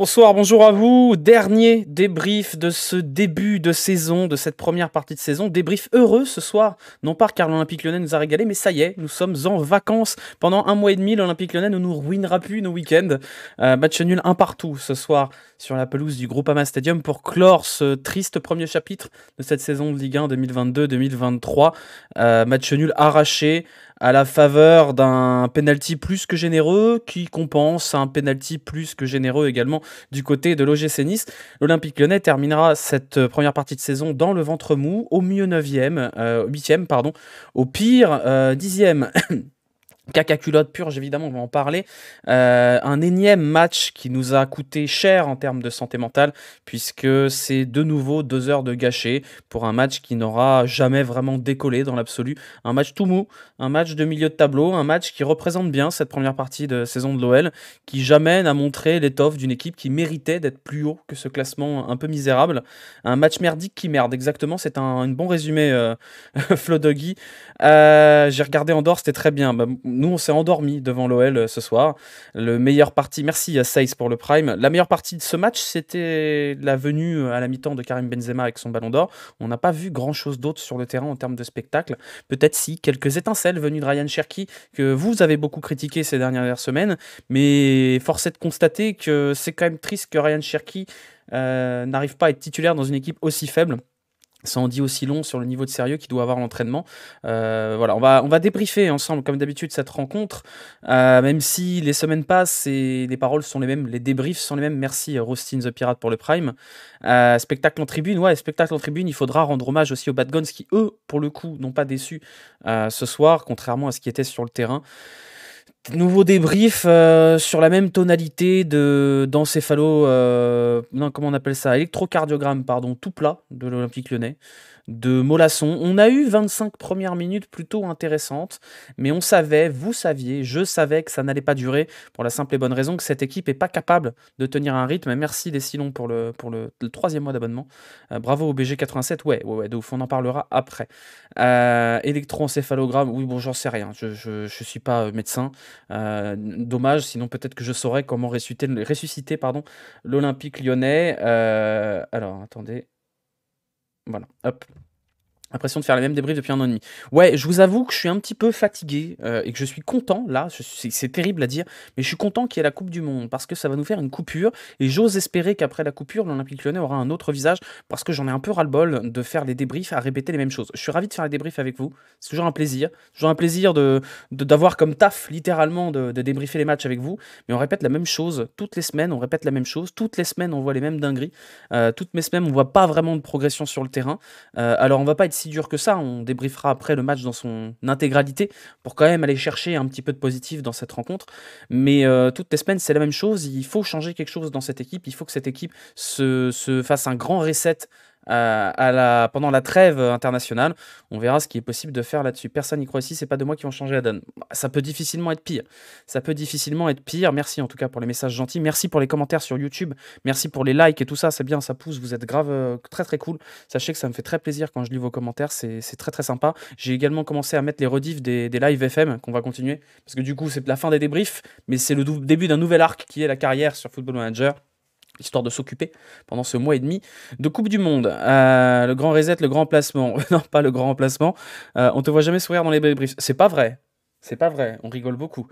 Bonsoir, bonjour à vous. Dernier débrief de ce début de saison, de cette première partie de saison. Débrief heureux ce soir, non pas car l'Olympique Lyonnais nous a régalé, mais ça y est, nous sommes en vacances pendant un mois et demi. L'Olympique Lyonnais ne nous ruinera plus nos week-ends. Match nul un partout ce soir sur la pelouse du Groupama Stadium pour clore ce triste premier chapitre de cette saison de Ligue 1 2022-2023. Match nul arraché à la faveur d'un penalty plus que généreux qui compense un penalty plus que généreux également du côté de l'OGC Nice. L'Olympique Lyonnais terminera cette première partie de saison dans le ventre mou, au mieux 9e, 8e, pardon, au pire 10e. Caca culotte purge, évidemment, on va en parler. Un énième match qui nous a coûté cher en termes de santé mentale, puisque c'est de nouveau 2 heures de gâché pour un match qui n'aura jamais vraiment décollé dans l'absolu. Un match tout mou, un match de milieu de tableau, un match qui représente bien cette première partie de saison de l'OL, qui jamais n'a montré l'étoffe d'une équipe qui méritait d'être plus haut que ce classement un peu misérable. Un match merdique qui merde, exactement, c'est un bon résumé, Flo Doggy. J'ai regardé Andorre, c'était très bien. Nous, on s'est endormis devant l'OL ce soir. Le meilleur parti, merci à Saïs pour le prime. La meilleure partie de ce match, c'était la venue à la mi-temps de Karim Benzema avec son ballon d'or. On n'a pas vu grand-chose d'autre sur le terrain en termes de spectacle. Peut-être si, quelques étincelles venues de Ryan Cherki, que vous avez beaucoup critiqué ces dernières semaines. Mais force est de constater que c'est quand même triste que Ryan Cherki n'arrive pas à être titulaire dans une équipe aussi faible. Ça en dit aussi long sur le niveau de sérieux qu'il doit avoir l'entraînement. Voilà, on va débriefer ensemble, comme d'habitude, cette rencontre. Même si les semaines passent et les paroles sont les mêmes, les débriefs sont les mêmes. Merci Rustin the Pirate pour le prime. Spectacle en tribune, ouais, spectacle en tribune. Il faudra rendre hommage aussi aux Bad Guns qui, eux, pour le coup, n'ont pas déçu ce soir, contrairement à ce qui était sur le terrain. Nouveau débrief sur la même tonalité d'encéphalo, non, comment on appelle ça, électrocardiogramme, pardon, tout plat de l'Olympique Lyonnais, de Molasson. On a eu 25 premières minutes plutôt intéressantes, mais on savait, vous saviez, je savais que ça n'allait pas durer pour la simple et bonne raison que cette équipe est pas capable de tenir un rythme. Merci les Silons pour le 3e mois d'abonnement. Bravo au BG87, ouais, de ouf, on en parlera après. Électroencéphalogramme, oui, bon, j'en sais rien, je suis pas médecin. Dommage, sinon peut-être que je saurais comment ressusciter l'Olympique Lyonnais. Alors, attendez. Voilà, hop. L'impression de faire les mêmes débriefs depuis un an et demi. Ouais, je vous avoue que je suis un petit peu fatigué et que je suis content, là, c'est terrible à dire, mais je suis content qu'il y ait la Coupe du Monde parce que ça va nous faire une coupure et j'ose espérer qu'après la coupure, l'Olympique Lyonnais aura un autre visage parce que j'en ai un peu ras-le-bol de faire les débriefs à répéter les mêmes choses. Je suis ravi de faire les débriefs avec vous, c'est toujours un plaisir d'avoir comme taf littéralement de débriefer les matchs avec vous, mais on répète la même chose toutes les semaines, on répète la même chose, toutes les semaines on voit les mêmes dingueries, toutes mes semaines on voit pas vraiment de progression sur le terrain, alors on va pas être si dur que ça, on débriefera après le match dans son intégralité pour quand même aller chercher un petit peu de positif dans cette rencontre. Mais toutes les semaines, c'est la même chose. Il faut changer quelque chose dans cette équipe. Il faut que cette équipe se fasse un grand reset pendant la trêve internationale. On verra ce qui est possible de faire là-dessus. Personne n'y croit ici, c'est pas de moi qui vont changer la donne. Ça peut difficilement être pire. Ça peut difficilement être pire. Merci en tout cas pour les messages gentils. Merci pour les commentaires sur YouTube. Merci pour les likes et tout ça. C'est bien, ça pousse. Vous êtes grave très très cool. Sachez que ça me fait très plaisir quand je lis vos commentaires. C'est très très sympa. J'ai également commencé à mettre les rediffs des lives FM qu'on va continuer. Parce que du coup, c'est la fin des débriefs, mais c'est le début d'un nouvel arc qui est la carrière sur Football Manager, histoire de s'occuper pendant ce mois et demi de Coupe du Monde. Le grand reset, le grand placement. Non, pas le grand remplacement. On te voit jamais sourire dans les débriefs. C'est pas vrai. C'est pas vrai. On rigole beaucoup.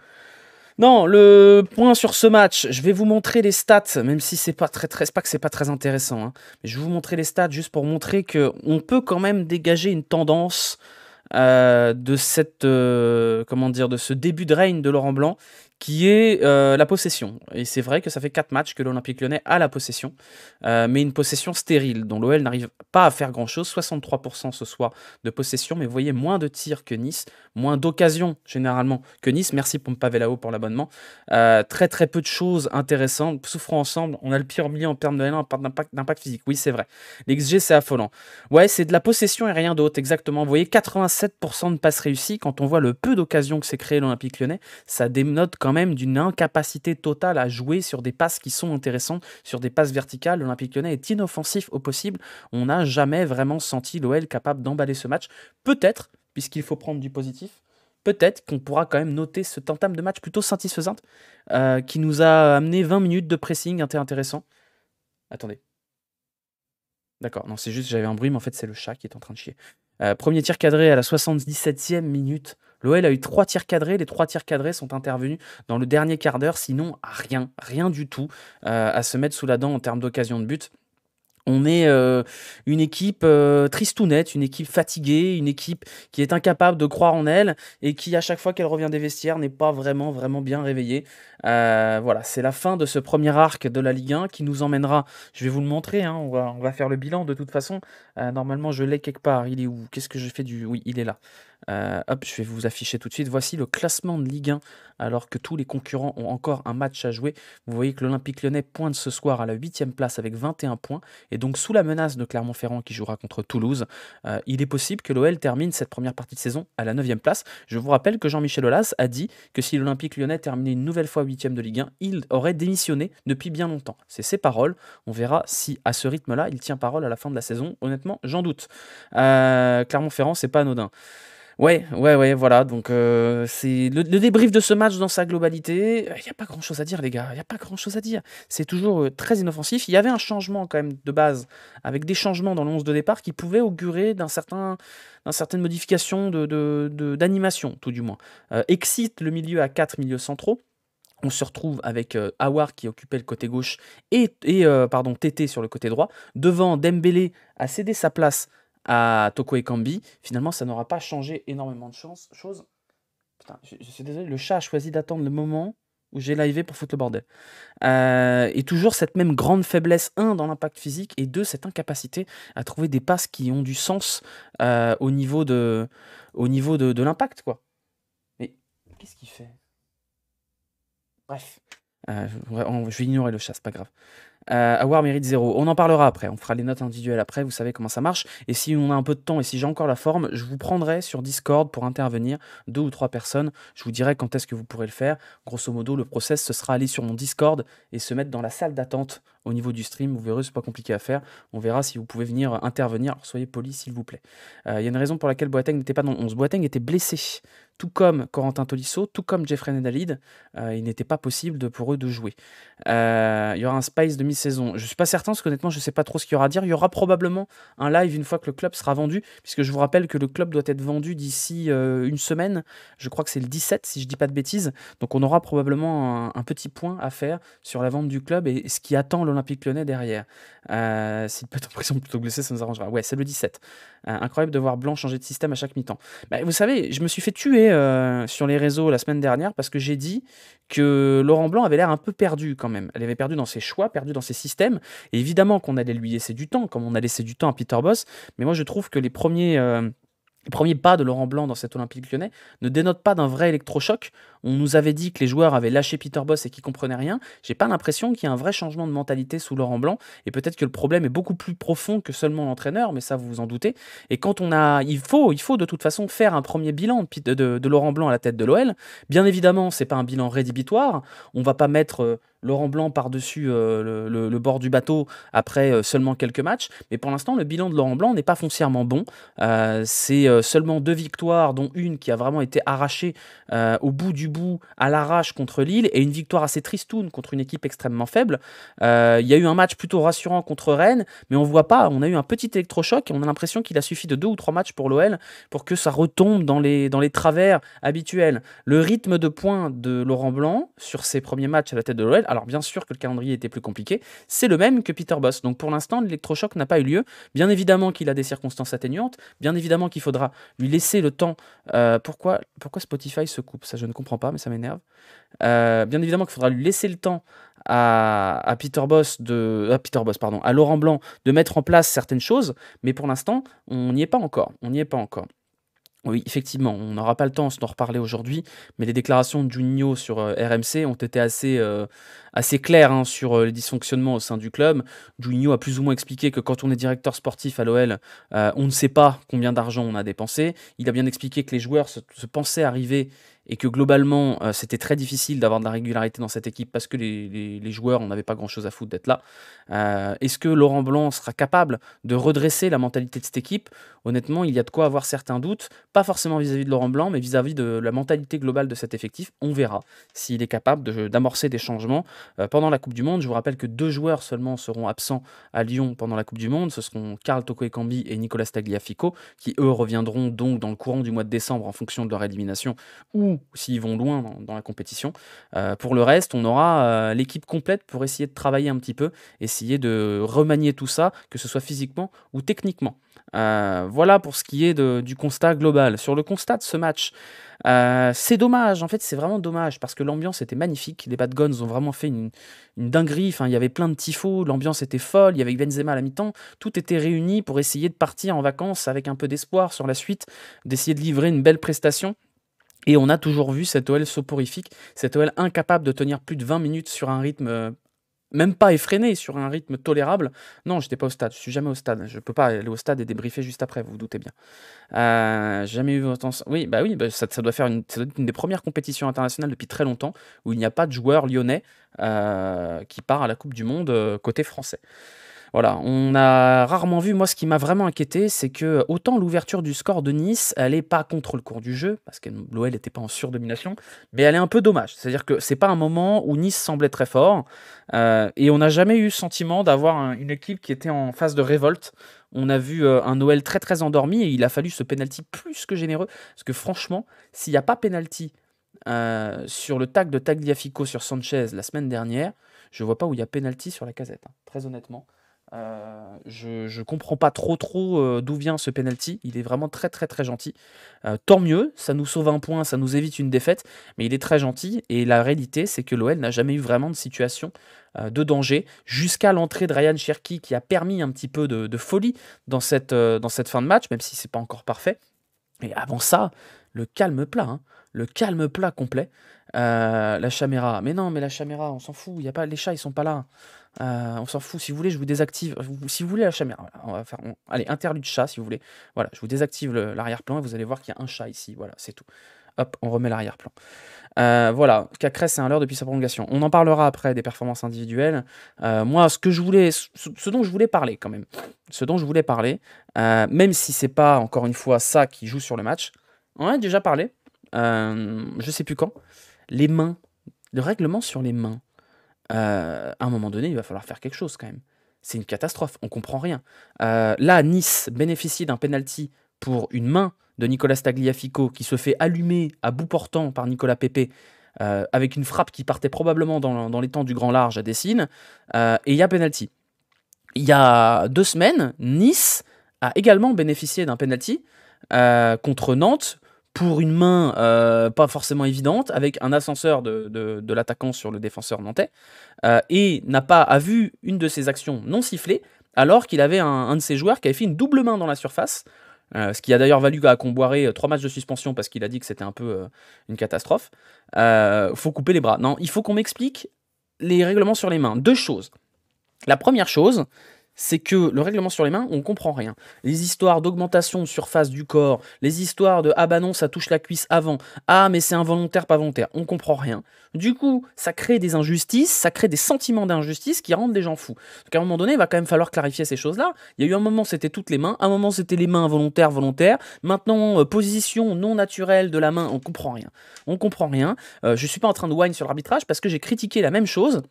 Non, le point sur ce match, je vais vous montrer les stats, même si c'est pas c'est pas que c'est pas très intéressant, hein, mais je vais vous montrer les stats juste pour montrer que on peut quand même dégager une tendance de cette comment dire, de ce début de règne de Laurent Blanc qui est la possession. Et c'est vrai que ça fait 4 matchs que l'Olympique Lyonnais a la possession, mais une possession stérile, dont l'OL n'arrive pas à faire grand-chose. 63% ce soir de possession, mais vous voyez, moins de tirs que Nice, moins d'occasions généralement que Nice. Merci Pompavelao pour l'abonnement. Très très peu de choses intéressantes. Souffrons ensemble, on a le pire milieu en termes d'impact physique. Oui, c'est vrai. L'XG, c'est affolant. Ouais, c'est de la possession et rien d'autre, exactement. Vous voyez, 87% de passes réussies. Quand on voit le peu d'occasions que s'est créé l'Olympique Lyonnais, ça dénote quand même d'une incapacité totale à jouer sur des passes qui sont intéressantes, sur des passes verticales. L'Olympique Lyonnais est inoffensif au possible. On n'a jamais vraiment senti l'OL capable d'emballer ce match. Peut-être, puisqu'il faut prendre du positif, peut-être qu'on pourra quand même noter cette entame de match plutôt satisfaisante, qui nous a amené 20 minutes de pressing intéressant. Attendez. D'accord, non, c'est juste j'avais un bruit, mais en fait, c'est le chat qui est en train de chier. 1er tir cadré à la 77e minute. L'OL a eu 3 tirs cadrés. Les 3 tirs cadrés sont intervenus dans le dernier quart d'heure, sinon rien du tout, à se mettre sous la dent en termes d'occasion de but. On est une équipe tristounette, une équipe fatiguée, une équipe qui est incapable de croire en elle et qui, à chaque fois qu'elle revient des vestiaires, n'est pas vraiment bien réveillée. Voilà, c'est la fin de ce premier arc de la Ligue 1 qui nous emmènera, je vais vous le montrer, hein, on va faire le bilan de toute façon. Normalement, je l'ai quelque part. Il est où? Qu'est-ce que je fais du... Oui, il est là. Hop, je vais vous afficher tout de suite. Voici le classement de Ligue 1, alors que tous les concurrents ont encore un match à jouer. Vous voyez que l'Olympique Lyonnais pointe ce soir à la 8e place avec 21 points. Et donc, sous la menace de Clermont-Ferrand qui jouera contre Toulouse, il est possible que l'OL termine cette première partie de saison à la 9e place. Je vous rappelle que Jean-Michel Aulas a dit que si l'Olympique Lyonnais terminait une nouvelle fois 8e de Ligue 1, il aurait démissionné depuis bien longtemps. C'est ses paroles. On verra si, à ce rythme-là, il tient parole à la fin de la saison. Honnêtement, j'en doute. Clermont-Ferrand, c'est pas anodin. Ouais, voilà, donc c'est le débrief de ce match dans sa globalité. Il y a pas grand-chose à dire, les gars, il y a pas grand-chose à dire. C'est toujours, très inoffensif. Il y avait un changement quand même de base, avec des changements dans le 11 de départ qui pouvaient augurer d'une certaine modification d'animation, tout du moins. Excite le milieu à 4 milieux centraux. On se retrouve avec Aouar qui occupait le côté gauche et Tété sur le côté droit. Devant, Dembélé a cédé sa place à Toko Ekambi. Finalement, ça n'aura pas changé énormément de choses. Putain, je suis désolé, le chat a choisi d'attendre le moment où j'ai livé pour foutre le bordel. Et toujours cette même grande faiblesse, un, dans l'impact physique, et deux, cette incapacité à trouver des passes qui ont du sens au niveau de l'impact, quoi. Mais qu'est-ce qu'il fait? Bref, je vais ignorer le chat, c'est pas grave. Awar mérite 0. On en parlera après, on fera les notes individuelles après, vous savez comment ça marche. Et si on a un peu de temps et si j'ai encore la forme, je vous prendrai sur Discord pour intervenir, 2 ou 3 personnes. Je vous dirai quand est-ce que vous pourrez le faire. Grosso modo, le process, ce sera aller sur mon Discord et se mettre dans la salle d'attente au niveau du stream. Vous verrez, c'est pas compliqué à faire. On verra si vous pouvez venir intervenir. Alors, soyez polis, s'il vous plaît. Il y a une raison pour laquelle Boateng n'était pas dans le 11. Boateng était blessé, tout comme Corentin Tolisso, tout comme Jeffrey Nedalid. Il n'était pas possible pour eux de jouer. Il y aura un Spice de mi-saison. Je suis pas certain, parce qu'honnêtement, je sais pas trop ce qu'il y aura à dire. Il y aura probablement un live une fois que le club sera vendu, puisque je vous rappelle que le club doit être vendu d'ici une semaine. Je crois que c'est le 17, si je dis pas de bêtises. Donc on aura probablement un petit point à faire sur la vente du club et ce qui attend l'Olympique Lyonnais derrière. S'il peut être en prison plutôt blessé, ça nous arrangera. Ouais, c'est le 17. Incroyable de voir Blanc changer de système à chaque mi-temps. Bah, vous savez, je me suis fait tuer sur les réseaux la semaine dernière parce que j'ai dit que Laurent Blanc avait l'air un peu perdu quand même. Elle avait perdu dans ses choix, perdu dans ses systèmes. Et évidemment qu'on allait lui laisser du temps, comme on a laissé du temps à Peter Bosz. Mais moi, je trouve que les premiers pas de Laurent Blanc dans cet Olympique Lyonnais ne dénotent pas d'un vrai électrochoc. On nous avait dit que les joueurs avaient lâché Peter Bosz et qu'ils comprenaient rien. J'ai pas l'impression qu'il y a un vrai changement de mentalité sous Laurent Blanc. Et peut-être que le problème est beaucoup plus profond que seulement l'entraîneur, mais ça vous vous en doutez. Et quand il faut de toute façon faire un premier bilan de Laurent Blanc à la tête de l'OL. Bien évidemment, c'est pas un bilan rédhibitoire. On va pas mettre Laurent Blanc par-dessus le bord du bateau après seulement quelques matchs. Mais pour l'instant, le bilan de Laurent Blanc n'est pas foncièrement bon. C'est seulement 2 victoires, dont une qui a vraiment été arrachée au bout du bout, à l'arrache contre Lille, et une victoire assez tristoune contre une équipe extrêmement faible. Il y a eu un match plutôt rassurant contre Rennes, mais on voit pas, on a eu un petit électrochoc, et on a l'impression qu'il a suffi de 2 ou 3 matchs pour l'OL pour que ça retombe dans les travers habituels. Le rythme de points de Laurent Blanc sur ses premiers matchs à la tête de l'OL, alors bien sûr que le calendrier était plus compliqué, c'est le même que Peter Bosz. Donc pour l'instant, l'électrochoc n'a pas eu lieu. Bien évidemment qu'il a des circonstances atténuantes, bien évidemment qu'il faudra lui laisser le temps. Pourquoi Spotify se coupe? Ça, je ne comprends pas, mais ça m'énerve. Bien évidemment qu'il faudra lui laisser le temps à Laurent Blanc de mettre en place certaines choses, mais pour l'instant, on n'y est pas encore. Oui, effectivement, on n'aura pas le temps d'en reparler aujourd'hui, mais les déclarations de Juninho sur RMC ont été assez claires hein, sur les dysfonctionnements au sein du club. Juninho a plus ou moins expliqué que quand on est directeur sportif à l'OL, on ne sait pas combien d'argent on a dépensé. Il a bien expliqué que les joueurs se pensaient arriver et que globalement, c'était très difficile d'avoir de la régularité dans cette équipe parce que les joueurs, on n'avait pas grand-chose à foutre d'être là. Est-ce que Laurent Blanc sera capable de redresser la mentalité de cette équipe? Honnêtement, il y a de quoi avoir certains doutes, pas forcément vis-à-vis de Laurent Blanc, mais vis-à-vis de la mentalité globale de cet effectif. On verra s'il est capable d'amorcer des changements pendant la Coupe du Monde. Je vous rappelle que 2 joueurs seulement seront absents à Lyon pendant la Coupe du Monde. Ce seront Karl Toko Ekambi et Nicolas Tagliafico, qui eux reviendront donc dans le courant du mois de décembre en fonction de leur élimination ou s'ils vont loin dans la compétition. Pour le reste, on aura l'équipe complète pour essayer de travailler un petit peu, essayer de remanier tout ça, que ce soit physiquement ou techniquement. Voilà pour ce qui est du constat global. Sur le constat de ce match, c'est dommage, en fait, c'est vraiment dommage parce que l'ambiance était magnifique. Les Bad Guns ont vraiment fait une dinguerie. Enfin, il y avait plein de tifos, l'ambiance était folle. Il y avait Benzema à la mi-temps. Tout était réuni pour essayer de partir en vacances avec un peu d'espoir sur la suite, d'essayer de livrer une belle prestation. Et on a toujours vu cette OL soporifique, cette OL incapable de tenir plus de 20 minutes sur un rythme même pas effréné, sur un rythme tolérable. Non, j'étais pas au stade, je suis jamais au stade. Je peux pas aller au stade et débriefer juste après, vous vous doutez bien. Jamais eu autant. Oui, bah, ça doit ça doit être une des premières compétitions internationales depuis très longtemps où il n'y a pas de joueur lyonnais qui part à la Coupe du Monde côté français. Voilà, on a rarement vu. Moi, ce qui m'a vraiment inquiété, c'est que autant l'ouverture du score de Nice, elle est pas contre le cours du jeu, parce que l'OL n'était pas en surdomination, mais elle est un peu dommage. C'est-à-dire que c'est pas un moment où Nice semblait très fort, et on n'a jamais eu le sentiment d'avoir une équipe qui était en phase de révolte. On a vu un OL très très endormi, et il a fallu ce penalty plus que généreux, parce que franchement, s'il n'y a pas penalty sur le tag de Tagliafico sur Sanchez la semaine dernière, je vois pas où il y a penalty sur la Casette, hein, très honnêtement. Je comprends pas trop d'où vient ce penalty. Il est vraiment très très très gentil. Tant mieux, ça nous sauve un point, ça nous évite une défaite, mais il est très gentil. Et la réalité, c'est que l'OL n'a jamais eu vraiment de situation de danger jusqu'à l'entrée de Ryan Cherki qui a permis un petit peu de folie dans cette fin de match, même si c'est pas encore parfait. Et avant ça, le calme plat, hein. Le calme plat complet. La caméra. Mais non, mais la caméra, on s'en fout. Y a pas, les chats, ils sont pas là. On s'en fout. Si vous voulez, je vous désactive. Si vous voulez la caméra, voilà, on va faire. Allez, interlude chat, si vous voulez. Voilà, je vous désactive l'arrière-plan et vous allez voir qu'il y a un chat ici. Voilà, c'est tout. Hop, on remet l'arrière-plan. Voilà, Cacrès, c'est un leurre depuis sa prolongation. On en parlera après des performances individuelles. Moi, ce dont je voulais parler quand même, ce dont je voulais parler, même si c'est pas encore une fois ça qui joue sur le match, on en a déjà parlé. Je sais plus quand. Les mains, le règlement sur les mains. À un moment donné, il va falloir faire quelque chose quand même. C'est une catastrophe, on comprend rien. Là, Nice bénéficie d'un penalty pour une main de Nicolas Tagliafico qui se fait allumer à bout portant par Nicolas Pepe avec une frappe qui partait probablement dans les temps du grand large à Dessine, et il y a penalty. Il y a 2 semaines, Nice a également bénéficié d'un penalty contre Nantes pour une main pas forcément évidente, avec un ascenseur de l'attaquant sur le défenseur nantais, et a vu une de ses actions non sifflée, alors qu'il avait un de ses joueurs qui avait fait une double main dans la surface, ce qui a d'ailleurs valu à Comboiré 3 matchs de suspension parce qu'il a dit que c'était un peu une catastrophe. Faut couper les bras. Non, il faut qu'on m'explique les règlements sur les mains. 2 choses. La première chose, c'est que le règlement sur les mains, on comprend rien. Les histoires d'augmentation de surface du corps, les histoires de « ah bah non, ça touche la cuisse avant »,« ah mais c'est involontaire, pas volontaire », on comprend rien. Du coup, ça crée des injustices, ça crée des sentiments d'injustice qui rendent des gens fous. Donc à un moment donné, il va quand même falloir clarifier ces choses-là. Il y a eu un moment, c'était toutes les mains, un moment, c'était les mains involontaires, volontaires. Maintenant, position non naturelle de la main, on comprend rien. On comprend rien. Je suis pas en train de whine sur l'arbitrage parce que j'ai critiqué la même chose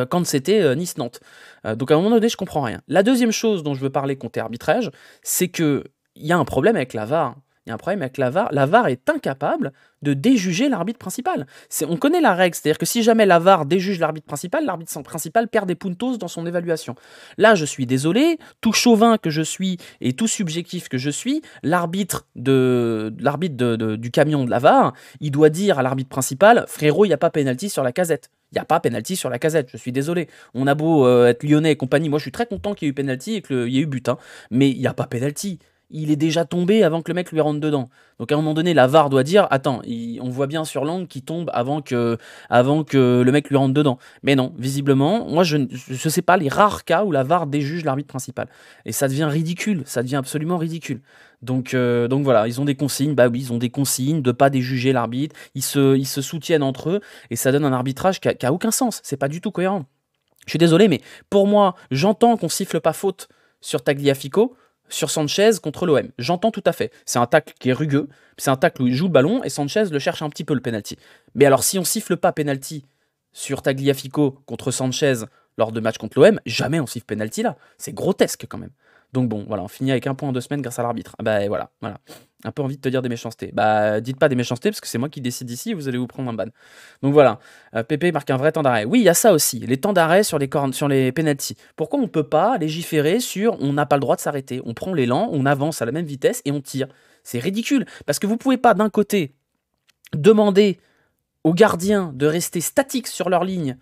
quand c'était Nice-Nantes. Donc à un moment donné, je comprends rien. La deuxième chose dont je veux parler côté arbitrage, c'est qu'il y a un problème avec la VAR. Il y a un problème avec la VAR. La VAR est incapable de déjuger l'arbitre principal. On connaît la règle, c'est-à-dire que si jamais la VAR déjuge l'arbitre principal perd des puntos dans son évaluation. Là, je suis désolé, tout chauvin que je suis et tout subjectif que je suis, l'arbitre du camion de la VAR, il doit dire à l'arbitre principal, frérot, il n'y a pas pénalty sur la casette. Il n'y a pas pénalty sur la casette, je suis désolé. On a beau être lyonnais et compagnie, moi je suis très content qu'il y ait eu pénalty et qu'il y ait eu but, hein, mais il n'y a pas pénalty. il est déjà tombé avant que le mec lui rentre dedans. Donc à un moment donné, la VAR doit dire: «Attends, on voit bien sur l'angle qu'il tombe avant que le mec lui rentre dedans». Mais non, visiblement, moi je sais pas les rares cas où la VAR déjuge l'arbitre principal. Et ça devient ridicule, ça devient absolument ridicule. Donc voilà, ils ont des consignes, bah oui, ils ont des consignes de pas déjuger l'arbitre, ils se soutiennent entre eux, et ça donne un arbitrage qui a aucun sens, c'est pas du tout cohérent. Je suis désolé, mais pour moi, j'entends qu'on siffle pas faute sur Tagliafico, sur Sanchez contre l'OM. J'entends tout à fait. C'est un tacle qui est rugueux, c'est un tacle où il joue le ballon et Sanchez le cherche un petit peu le penalty. Mais alors si on siffle pas penalty sur Tagliafico contre Sanchez lors de match contre l'OM, jamais on siffle penalty là. C'est grotesque quand même. Donc bon, voilà, on finit avec 1 point en 2 semaines grâce à l'arbitre. Ah bah et voilà. Un peu envie de te dire des méchancetés. Bah dites pas des méchancetés parce que c'est moi qui décide ici et vous allez vous prendre un ban. Donc voilà. Pépé marque un vrai temps d'arrêt. Oui, il y a ça aussi, les temps d'arrêt sur les penalties. Pourquoi on ne peut pas légiférer sur on n'a pas le droit de s'arrêter? On prend l'élan, on avance à la même vitesse et on tire. C'est ridicule parce que vous pouvez pas d'un côté demander aux gardiens de rester statiques sur leur ligne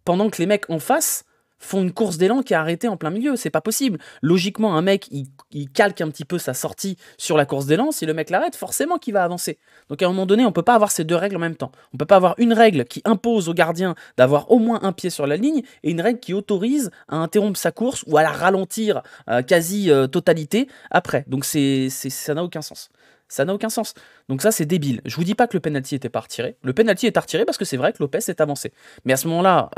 pendant que les mecs en face font une course d'élan qui est arrêtée en plein milieu. C'est pas possible. Logiquement, un mec, il calque un petit peu sa sortie sur la course d'élan. Si le mec l'arrête, forcément qu'il va avancer. Donc à un moment donné, on peut pas avoir ces deux règles en même temps. On peut pas avoir une règle qui impose au gardien d'avoir au moins un pied sur la ligne et une règle qui autorise à interrompre sa course ou à la ralentir quasi totalité après. Donc ça n'a aucun sens. Ça n'a aucun sens. Donc ça, c'est débile. Je vous dis pas que le penalty était pas retiré. Le penalty est à retirer parce que c'est vrai que Lopez est avancé. Mais à ce moment-là,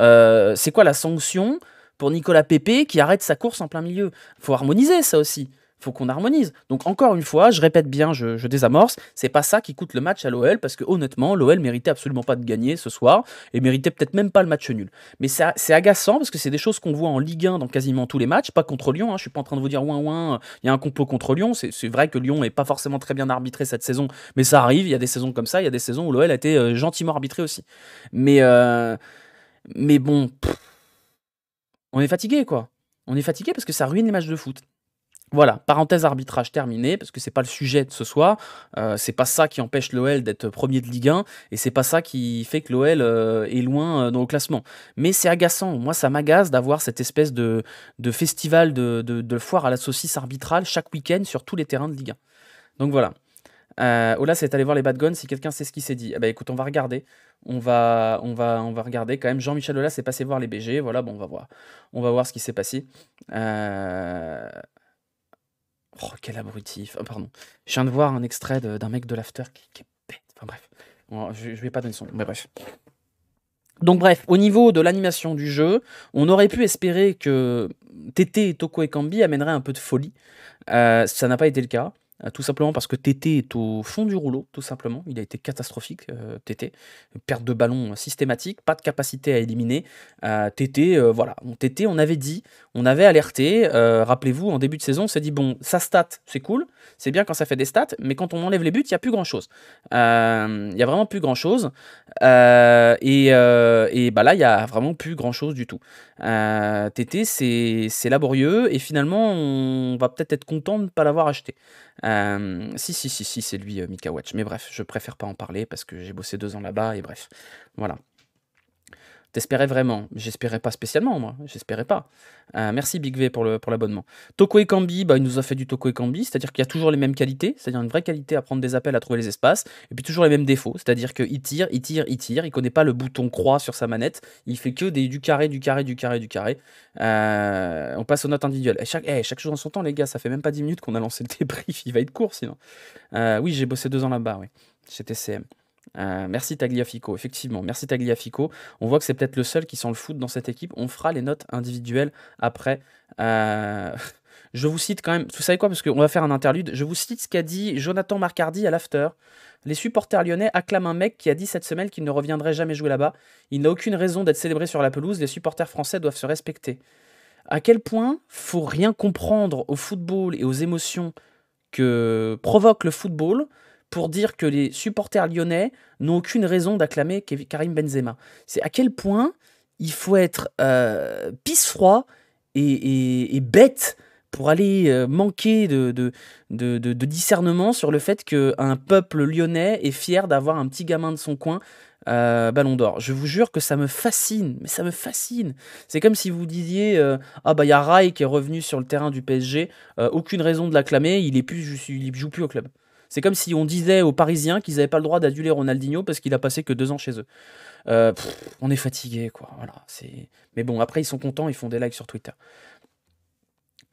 c'est quoi la sanction pour Nicolas Pepe qui arrête sa course en plein milieu? Faut harmoniser ça aussi. Faut qu'on harmonise. Donc encore une fois, je répète bien, je désamorce, c'est pas ça qui coûte le match à l'OL, parce que honnêtement, l'OL méritait absolument pas de gagner ce soir, et méritait peut-être même pas le match nul. Mais c'est agaçant, parce que c'est des choses qu'on voit en Ligue 1 dans quasiment tous les matchs, pas contre Lyon, hein, je suis pas en train de vous dire ouin ouin, il y a un complot contre Lyon, c'est vrai que Lyon est pas forcément très bien arbitré cette saison, mais ça arrive, il y a des saisons comme ça, il y a des saisons où l'OL a été gentiment arbitré aussi. Mais bon, on est fatigué quoi. On est fatigué parce que ça ruine les matchs de foot. Voilà, parenthèse arbitrage terminée, parce que c'est pas le sujet de ce soir. C'est pas ça qui empêche l'OL d'être premier de Ligue 1, et c'est pas ça qui fait que l'OL est loin dans le classement. Mais c'est agaçant. Moi, ça m'agace d'avoir cette espèce de festival de foire à la saucisse arbitrale chaque week-end sur tous les terrains de Ligue 1. Donc voilà. Ola, c'est allé voir les Bad Guns, si quelqu'un sait ce qui s'est dit. Eh ben, écoute, on va regarder. On va regarder quand même. Jean-Michel Ola s'est passé voir les BG. Voilà, bon, on va voir. On va voir ce qui s'est passé. Oh, quel abruti. Enfin, pardon. Je viens de voir un extrait d'un mec de l'after qui est bête. Enfin bref. Bon, je vais pas donner son nom, mais bref. Donc bref, au niveau de l'animation du jeu, on aurait pu espérer que Tété, Toko et Kambi amèneraient un peu de folie. Ça n'a pas été le cas. Tout simplement parce que Tété est au fond du rouleau, tout simplement. Il a été catastrophique, Tété. Perte de ballon systématique, pas de capacité à éliminer. Tété, voilà. Tété, on avait dit, on avait alerté. Rappelez-vous, en début de saison, on s'est dit, bon, sa stat, c'est cool. C'est bien quand ça fait des stats, mais quand on enlève les buts, il n'y a plus grand-chose. Il y a vraiment plus grand-chose. Et bah là, il n'y a vraiment plus grand-chose du tout. Tété, c'est laborieux, et finalement, on va peut-être être content de ne pas l'avoir acheté. Si, c'est lui, Mika Watch. Mais bref, je préfère pas en parler parce que j'ai bossé 2 ans là-bas, et bref, voilà. T'espérais vraiment? J'espérais pas spécialement, moi. J'espérais pas. Merci Big V pour l'abonnement. Toko Ekambi, bah, il nous a fait du Toko Ekambi, c'est-à-dire qu'il y a toujours les mêmes qualités, c'est-à-dire une vraie qualité à prendre des appels, à trouver les espaces, et puis toujours les mêmes défauts, c'est-à-dire qu'il tire, il connaît pas le bouton croix sur sa manette, il fait que du carré, du carré, du carré, du carré. On passe aux notes individuelles. Chaque chose en son temps, les gars, ça fait même pas 10 minutes qu'on a lancé le débrief, il va être court sinon. Oui, j'ai bossé 2 ans là-bas, oui. Chez TCM. Merci Tagliafico, effectivement, merci Tagliafico. On voit que c'est peut-être le seul qui sent le foot dans cette équipe. On fera les notes individuelles après. Je vous cite quand même, vous savez quoi, parce qu'on va faire un interlude, je vous cite ce qu'a dit Jonathan Marcardi à l'after. Les supporters lyonnais acclament un mec qui a dit cette semaine qu'il ne reviendrait jamais jouer là-bas. Il n'a aucune raison d'être célébré sur la pelouse, les supporters français doivent se respecter. À quel point faut rien comprendre au football et aux émotions que provoque le football pour dire que les supporters lyonnais n'ont aucune raison d'acclamer Karim Benzema. C'est à quel point il faut être pisse-froid et bête pour aller manquer de discernement sur le fait qu'un peuple lyonnais est fier d'avoir un petit gamin de son coin Ballon d'or. Je vous jure que ça me fascine, mais ça me fascine. C'est comme si vous disiez, «Ah bah, il y a Rai qui est revenu sur le terrain du PSG, aucune raison de l'acclamer, il joue plus au club». C'est comme si on disait aux Parisiens qu'ils avaient pas le droit d'aduler Ronaldinho parce qu'il a passé que 2 ans chez eux. Heu, on est fatigué, quoi, voilà, mais bon, après ils sont contents, ils font des likes sur Twitter.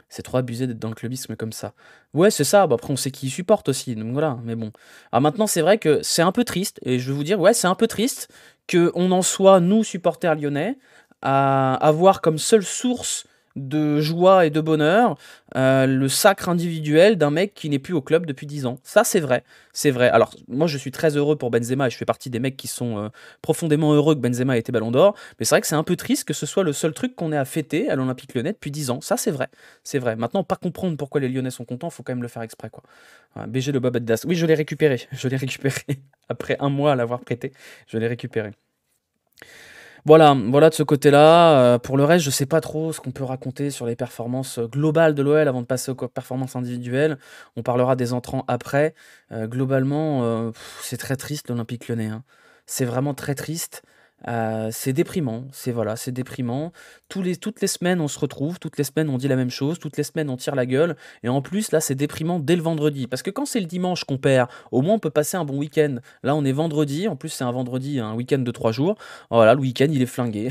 C'est trop abusé d'être dans le clubisme comme ça. Ouais, c'est ça, bah, après on sait qui ils supportent aussi, donc voilà, mais bon. Alors maintenant, c'est vrai que c'est un peu triste et je vais vous dire, ouais, c'est un peu triste qu'on en soit, nous, supporters lyonnais, à avoir comme seule source de joie et de bonheur, le sacre individuel d'un mec qui n'est plus au club depuis 10 ans. Ça, c'est vrai, c'est vrai. Alors moi, je suis très heureux pour Benzema et je fais partie des mecs qui sont, profondément heureux que Benzema ait été ballon d'or, mais c'est vrai que c'est un peu triste que ce soit le seul truc qu'on ait à fêter à l'Olympique Lyonnais depuis 10 ans. Ça, c'est vrai. C'est vrai. Maintenant, pas comprendre pourquoi les Lyonnais sont contents, faut quand même le faire exprès, quoi. BG le Babette Das. Oui, je l'ai récupéré. Je l'ai récupéré. Après 1 mois à l'avoir prêté, je l'ai récupéré. Voilà, voilà de ce côté-là. Pour le reste, je sais pas trop ce qu'on peut raconter sur les performances globales de l'OL avant de passer aux performances individuelles. On parlera des entrants après. Globalement, c'est très triste l'Olympique Lyonnais, hein. C'est vraiment très triste. C'est déprimant, voilà, c'est déprimant. Toutes les semaines, on se retrouve, toutes les semaines, on dit la même chose, toutes les semaines, on tire la gueule. Et en plus, là, c'est déprimant dès le vendredi. Parce que quand c'est le dimanche qu'on perd, au moins on peut passer un bon week-end. Là, on est vendredi, en plus, c'est un vendredi, un week-end de 3 jours. Voilà, le week-end, il est flingué.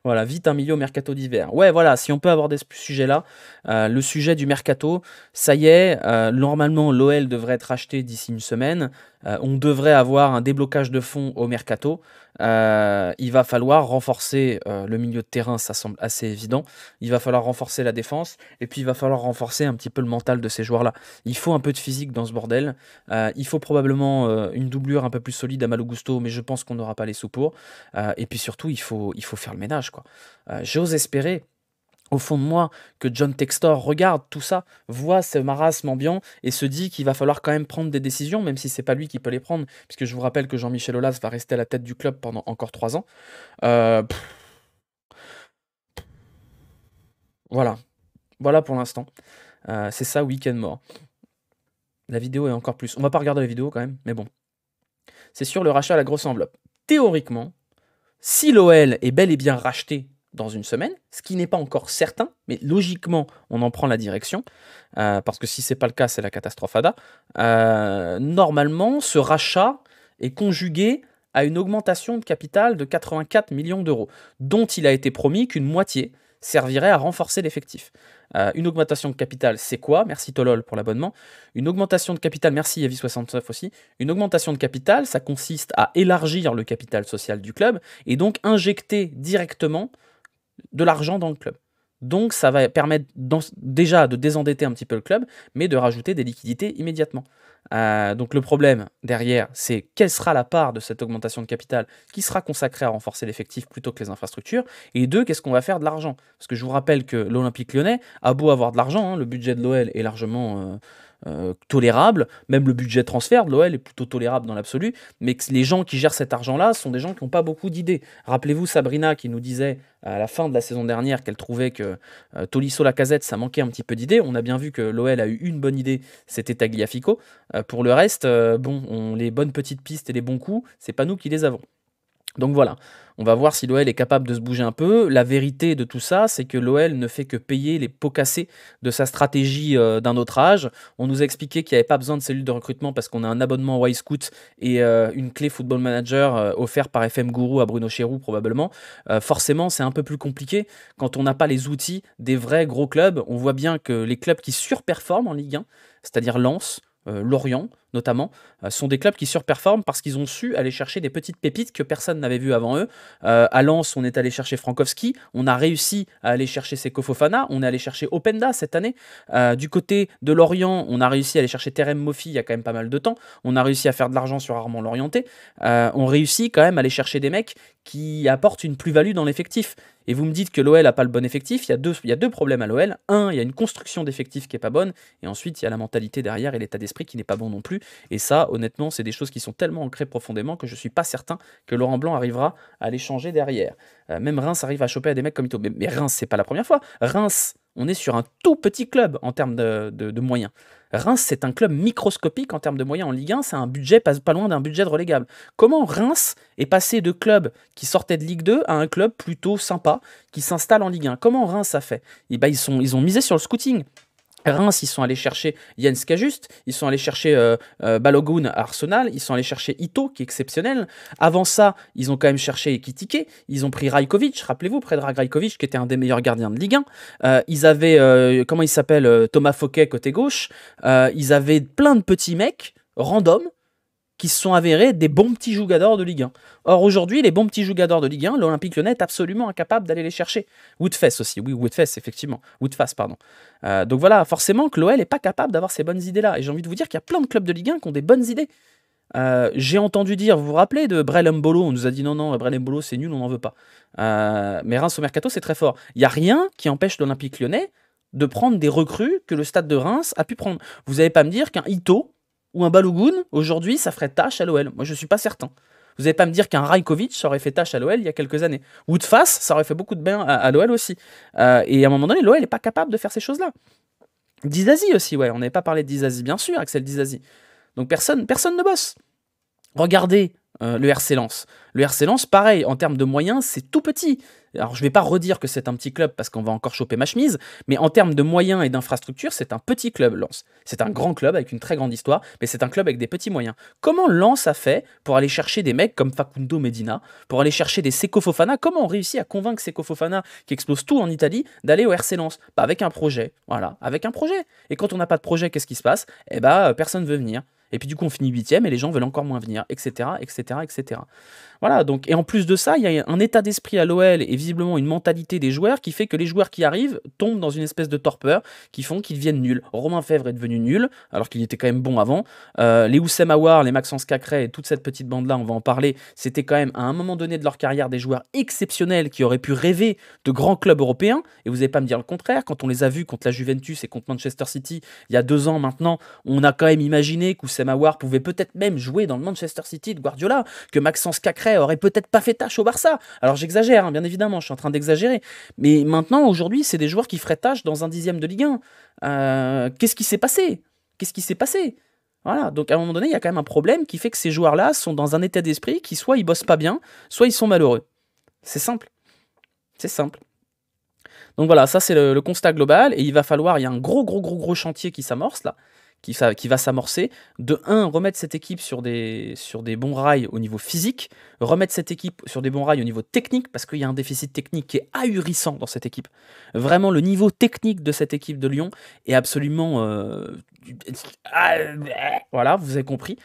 Voilà, vite un milieu au mercato d'hiver. Ouais, voilà, si on peut aborder ce sujet-là, le sujet du mercato, ça y est, normalement, l'OL devrait être acheté d'ici une semaine. On devrait avoir un déblocage de fonds au mercato. Il va falloir renforcer le milieu de terrain, ça semble assez évident. Il va falloir renforcer la défense et puis il va falloir renforcer un petit peu le mental de ces joueurs-là. Il faut un peu de physique dans ce bordel. Il faut probablement une doublure un peu plus solide à Malo Gusto, mais je pense qu'on n'aura pas les sous pour. Et puis surtout, il faut faire le ménage, quoi. J'ose espérer au fond de moi que John Textor regarde tout ça, voit ce marasme ambiant et se dit qu'il va falloir quand même prendre des décisions, même si c'est pas lui qui peut les prendre, puisque je vous rappelle que Jean-Michel Aulas va rester à la tête du club pendant encore 3 ans. Euh, pff, voilà, voilà pour l'instant. C'est ça, week-end mort. La vidéo est encore plus. On va pas regarder la vidéo quand même, mais bon. C'est sur le rachat à la grosse enveloppe. Théoriquement, si l'OL est bel et bien racheté dans une semaine, ce qui n'est pas encore certain, mais logiquement, on en prend la direction, parce que si c'est pas le cas, c'est la catastrophe ADA. Normalement, ce rachat est conjugué à une augmentation de capital de 84 millions d'euros, dont il a été promis qu'une moitié servirait à renforcer l'effectif. Une augmentation de capital, c'est quoi? Merci Tolol pour l'abonnement. Une augmentation de capital, merci Yavi69 aussi. Une augmentation de capital, ça consiste à élargir le capital social du club et donc injecter directement de l'argent dans le club. Donc ça va permettre déjà de désendetter un petit peu le club, mais de rajouter des liquidités immédiatement. Donc le problème derrière, c'est quelle sera la part de cette augmentation de capital qui sera consacrée à renforcer l'effectif plutôt que les infrastructures, et deux, qu'est-ce qu'on va faire de l'argent? Parce que je vous rappelle que l'Olympique Lyonnais a beau avoir de l'argent, hein, le budget de l'OL est largement tolérable, même le budget transfert de l'OL est plutôt tolérable dans l'absolu, mais que les gens qui gèrent cet argent-là sont des gens qui n'ont pas beaucoup d'idées. Rappelez-vous Sabrina qui nous disait à la fin de la saison dernière qu'elle trouvait que Tolisso Lacazette, ça manquait un petit peu d'idées. On a bien vu que l'OL a eu une bonne idée, c'était Tagliafico. Pour le reste, bon, les bonnes petites pistes et les bons coups, c'est pas nous qui les avons. Donc voilà, on va voir si l'OL est capable de se bouger un peu. La vérité de tout ça, c'est que l'OL ne fait que payer les pots cassés de sa stratégie d'un autre âge. On nous a expliqué qu'il n'y avait pas besoin de cellule de recrutement parce qu'on a un abonnement Y-Scout et une clé Football Manager offerte par FM Guru à Bruno Chéroux probablement. Forcément, c'est un peu plus compliqué quand on n'a pas les outils des vrais gros clubs. On voit bien que les clubs qui surperforment en Ligue 1, c'est-à-dire Lens, Lorient notamment, sont des clubs qui surperforment parce qu'ils ont su aller chercher des petites pépites que personne n'avait vues avant eux. À Lens, on est allé chercher Frankowski, on a réussi à aller chercher Seko Fofana, on est allé chercher Openda cette année. Du côté de Lorient, on a réussi à aller chercher Terem Moffi il y a quand même pas mal de temps. On a réussi à faire de l'argent sur Armand Lorienté. On réussit quand même à aller chercher des mecs qui apportent une plus-value dans l'effectif. Et vous me dites que l'OL n'a pas le bon effectif, il y a deux problèmes à l'OL. Un, il y a une construction d'effectifs qui n'est pas bonne, et ensuite il y a la mentalité derrière et l'état d'esprit qui n'est pas bon non plus. Et ça, honnêtement, c'est des choses qui sont tellement ancrées profondément que je ne suis pas certain que Laurent Blanc arrivera à les changer derrière. Même Reims arrive à choper à des mecs comme Ito. Mais Reims, c'est pas la première fois. Reims, on est sur un tout petit club en termes de moyens. Reims, c'est un club microscopique en termes de moyens en Ligue 1, c'est un budget pas loin d'un budget de relégable. Comment Reims est passé de club qui sortait de Ligue 2 à un club plutôt sympa qui s'installe en Ligue 1? Comment Reims a fait? Eh ben, ils ont misé sur le scouting. Reims, ils sont allés chercher Jens Cajuste, ils sont allés chercher Balogun à Arsenal, ils sont allés chercher Ito, qui est exceptionnel. Avant ça, ils ont quand même cherché Ekitike, ils ont pris Rajkovic, rappelez-vous, Predrag Rajkovic, qui était un des meilleurs gardiens de Ligue 1. Ils avaient, comment il s'appelle, Thomas Fouquet, côté gauche. Ils avaient plein de petits mecs, random, qui se sont avérés des bons petits jougadors de Ligue 1. Or, aujourd'hui, les bons petits jougadors de Ligue 1, l'Olympique Lyonnais est absolument incapable d'aller les chercher. Woodfess aussi, oui, Woodfess, effectivement. Woodfass, pardon. Donc voilà, forcément que l'OL n'est pas capable d'avoir ces bonnes idées-là. Et j'ai envie de vous dire qu'il y a plein de clubs de Ligue 1 qui ont des bonnes idées. J'ai entendu dire, vous vous rappelez de Brel Mbolo? On nous a dit non, Brel Mbolo c'est nul, on n'en veut pas. Mais Reims au Mercato, c'est très fort. Il n'y a rien qui empêche l'Olympique Lyonnais de prendre des recrues que le stade de Reims a pu prendre. Vous n'allez pas me dire qu'un Ito ou un Balogun, aujourd'hui, ça ferait tâche à l'OL. Moi, je ne suis pas certain. Vous n'allez pas me dire qu'un Rajkovic, ça aurait fait tâche à l'OL il y a quelques années. Woodfass, ça aurait fait beaucoup de bien à l'OL aussi. Et à un moment donné, l'OL n'est pas capable de faire ces choses-là. Dizazi aussi, ouais. On n'avait pas parlé de Dizazi, bien sûr, Axel Dizazi. Donc personne ne bosse. Regardez le RC Lens. Le RC Lens, pareil, en termes de moyens, c'est tout petit. Alors, je ne vais pas redire que c'est un petit club parce qu'on va encore choper ma chemise, mais en termes de moyens et d'infrastructures, c'est un petit club, Lens. C'est un grand club avec une très grande histoire, mais c'est un club avec des petits moyens. Comment Lens a fait pour aller chercher des mecs comme Facundo Medina, pour aller chercher des Seko Fofana? Comment on réussit à convaincre Seko Fofana, qui explose tout en Italie, d'aller au RC Lens? Bah, avec un projet, voilà, avec un projet. Et quand on n'a pas de projet, qu'est-ce qui se passe? Eh bah, personne ne veut venir. Et puis du coup, on finit 8e et les gens veulent encore moins venir, etc., etc., etc. Voilà, donc, et en plus de ça, il y a un état d'esprit à l'OL et visiblement une mentalité des joueurs qui fait que les joueurs qui arrivent tombent dans une espèce de torpeur qui font qu'ils deviennent nuls. Romain Fèvre est devenu nul, alors qu'il était quand même bon avant. Les Oussem Aouar, les Maxence Cacré et toute cette petite bande-là, on va en parler, c'était quand même à un moment donné de leur carrière des joueurs exceptionnels qui auraient pu rêver de grands clubs européens. Et vous n'allez pas me dire le contraire, quand on les a vus contre la Juventus et contre Manchester City, il y a 2 ans maintenant, on a quand même imaginé qu'Oussem Aouar pouvait peut-être même jouer dans le Manchester City de Guardiola, que Maxence Cacré aurait peut-être pas fait tâche au Barça. Alors j'exagère, hein, bien évidemment, je suis en train d'exagérer. Mais maintenant, aujourd'hui, c'est des joueurs qui feraient tâche dans un 10e de Ligue 1. Qu'est-ce qui s'est passé? Qu'est-ce qui s'est passé? Voilà, donc à un moment donné, il y a quand même un problème qui fait que ces joueurs-là sont dans un état d'esprit qui soit ils bossent pas bien, soit ils sont malheureux. C'est simple. C'est simple. Donc voilà, ça c'est le constat global, et il va falloir, il y a un gros chantier qui s'amorce là, qui va s'amorcer. De 1, remettre cette équipe sur des bons rails au niveau physique, remettre cette équipe sur des bons rails au niveau technique, parce qu'il y a un déficit technique qui est ahurissant dans cette équipe. Vraiment, le niveau technique de cette équipe de Lyon est absolument... voilà, vous avez compris.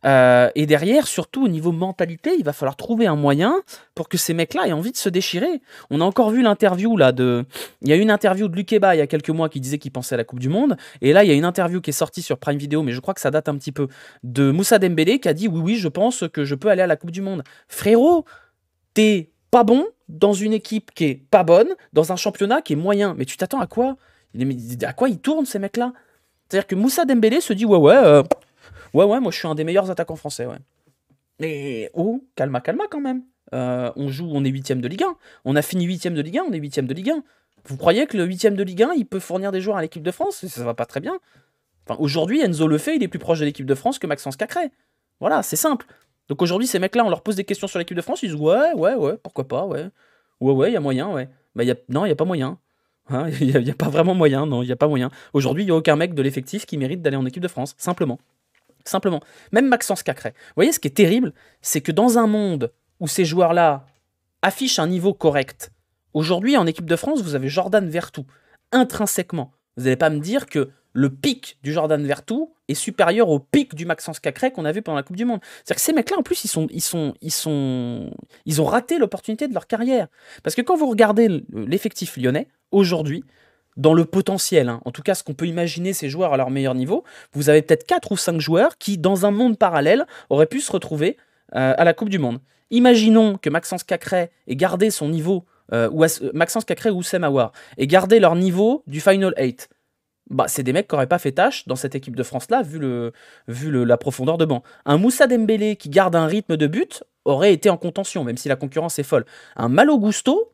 Et derrière, surtout au niveau mentalité, il va falloir trouver un moyen pour que ces mecs-là aient envie de se déchirer. On a encore vu l'interview là il y a eu une interview de Lukeba il y a quelques mois qui disait qu'il pensait à la Coupe du Monde. Et là, il y a une interview qui est sortie sur Prime Video, mais je crois que ça date un petit peu, de Moussa Dembélé qui a dit oui, je pense que je peux aller à la Coupe du Monde. Frérot, t'es pas bon dans une équipe qui est pas bonne, dans un championnat qui est moyen. Mais tu t'attends à quoi? À quoi ils tournent ces mecs-là? C'est-à-dire que Moussa Dembélé se dit ouais, moi je suis un des meilleurs attaquants français, ouais. Mais calma quand même. On est 8e de Ligue 1. On a fini 8e de Ligue 1, on est 8e de Ligue 1. Vous croyez que le 8e de Ligue 1, il peut fournir des joueurs à l'équipe de France? Ça va pas très bien. Enfin, aujourd'hui, Enzo Lefebvre, il est plus proche de l'équipe de France que Maxence Cacré. Voilà, c'est simple. Donc aujourd'hui, ces mecs-là, on leur pose des questions sur l'équipe de France, ils disent ouais, pourquoi pas, ouais. Ouais, il y a moyen, ouais. Bah, non, il n'y a pas moyen. Hein, il n'y a pas vraiment moyen, non, il n'y a pas moyen. Aujourd'hui, il n'y a aucun mec de l'effectif qui mérite d'aller en équipe de France, simplement. Simplement. Même Maxence Cacré. Vous voyez, ce qui est terrible, c'est que dans un monde où ces joueurs-là affichent un niveau correct, aujourd'hui, en équipe de France, vous avez Jordan Vertou. Intrinsèquement, vous n'allez pas me dire que le pic du Jordan Vertou est supérieur au pic du Maxence Cacré qu'on a vu pendant la Coupe du Monde. C'est-à-dire que ces mecs-là, en plus, ils ont raté l'opportunité de leur carrière. Parce que quand vous regardez l'effectif lyonnais, aujourd'hui, dans le potentiel, hein, en tout cas ce qu'on peut imaginer ces joueurs à leur meilleur niveau, vous avez peut-être 4 ou 5 joueurs qui, dans un monde parallèle, auraient pu se retrouver à la Coupe du Monde. Imaginons que Maxence Cacré ait gardé son niveau, Maxence Cacré ou Oussem Aouar, aient gardé leur niveau du Final 8. Bah, c'est des mecs qui n'auraient pas fait tâche dans cette équipe de France-là, vu la profondeur de banc. Un Moussa Dembélé qui garde un rythme de but aurait été en contention, même si la concurrence est folle. Un Malo Gusto,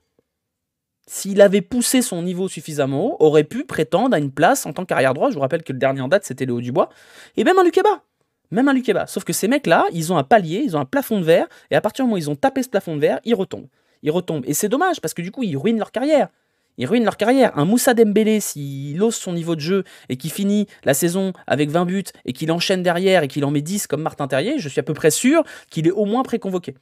s'il avait poussé son niveau suffisamment haut, aurait pu prétendre à une place en tant qu'arrière droit. Je vous rappelle que le dernier en date, c'était Léo Dubois. Et même un Lukeba. Même un Lukeba. Sauf que ces mecs-là, ils ont un palier, ils ont un plafond de verre, et à partir du moment où ils ont tapé ce plafond de verre, ils retombent. Ils retombent. Et c'est dommage, parce que du coup, ils ruinent leur carrière. Ils ruinent leur carrière. Un Moussa Dembélé, s'il hausse son niveau de jeu et qu'il finit la saison avec 20 buts et qu'il enchaîne derrière et qu'il en met 10 comme Martin Terrier, je suis à peu près sûr qu'il est au moins préconvoqué.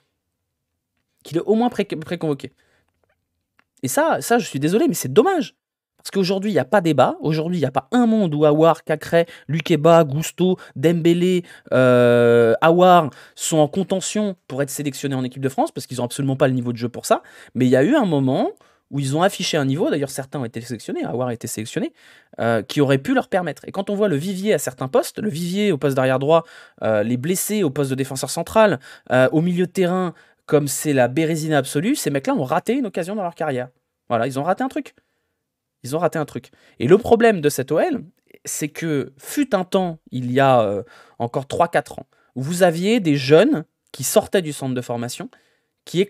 Et ça, je suis désolé, mais c'est dommage. Parce qu'aujourd'hui, il n'y a pas débat. Aujourd'hui, il n'y a pas un monde où Aouar, Cacré, Lukeba, Gusto, Dembélé, Aouar sont en contention pour être sélectionnés en équipe de France, parce qu'ils n'ont absolument pas le niveau de jeu pour ça. Mais il y a eu un moment où ils ont affiché un niveau, d'ailleurs certains ont été sélectionnés, Aouar a été sélectionné, qui aurait pu leur permettre. Et quand on voit le vivier à certains postes, le vivier au poste d'arrière droit, les blessés au poste de défenseur central, au milieu de terrain, comme c'est la bérésina absolue, ces mecs-là ont raté une occasion dans leur carrière. Voilà, ils ont raté un truc. Ils ont raté un truc. Et le problème de cette OL, c'est que fut un temps, il y a encore 3-4 ans, où vous aviez des jeunes qui sortaient du centre de formation, qui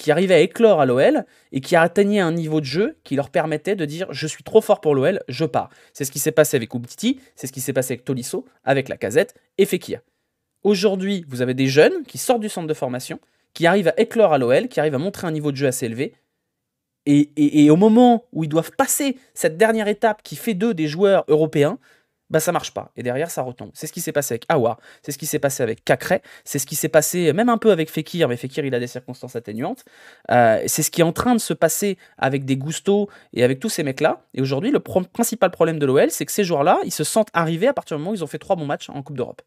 arrivaient à éclore à l'OL et qui atteignaient un niveau de jeu qui leur permettait de dire je suis trop fort pour l'OL, je pars. C'est ce qui s'est passé avec Umtiti, c'est ce qui s'est passé avec Tolisso, avec Lacazette et Fekir. Aujourd'hui, vous avez des jeunes qui sortent du centre de formation, qui arrivent à éclore à l'OL, qui arrivent à montrer un niveau de jeu assez élevé. Et au moment où ils doivent passer cette dernière étape qui fait d'eux des joueurs européens, bah ça marche pas. Et derrière, ça retombe. C'est ce qui s'est passé avec Aouar, c'est ce qui s'est passé avec Cacré, c'est ce qui s'est passé même un peu avec Fekir, mais Fekir, il a des circonstances atténuantes. C'est ce qui est en train de se passer avec des Gusto et avec tous ces mecs-là. Et aujourd'hui, le principal problème de l'OL, c'est que ces joueurs-là, ils se sentent arrivés à partir du moment où ils ont fait 3 bons matchs en Coupe d'Europe.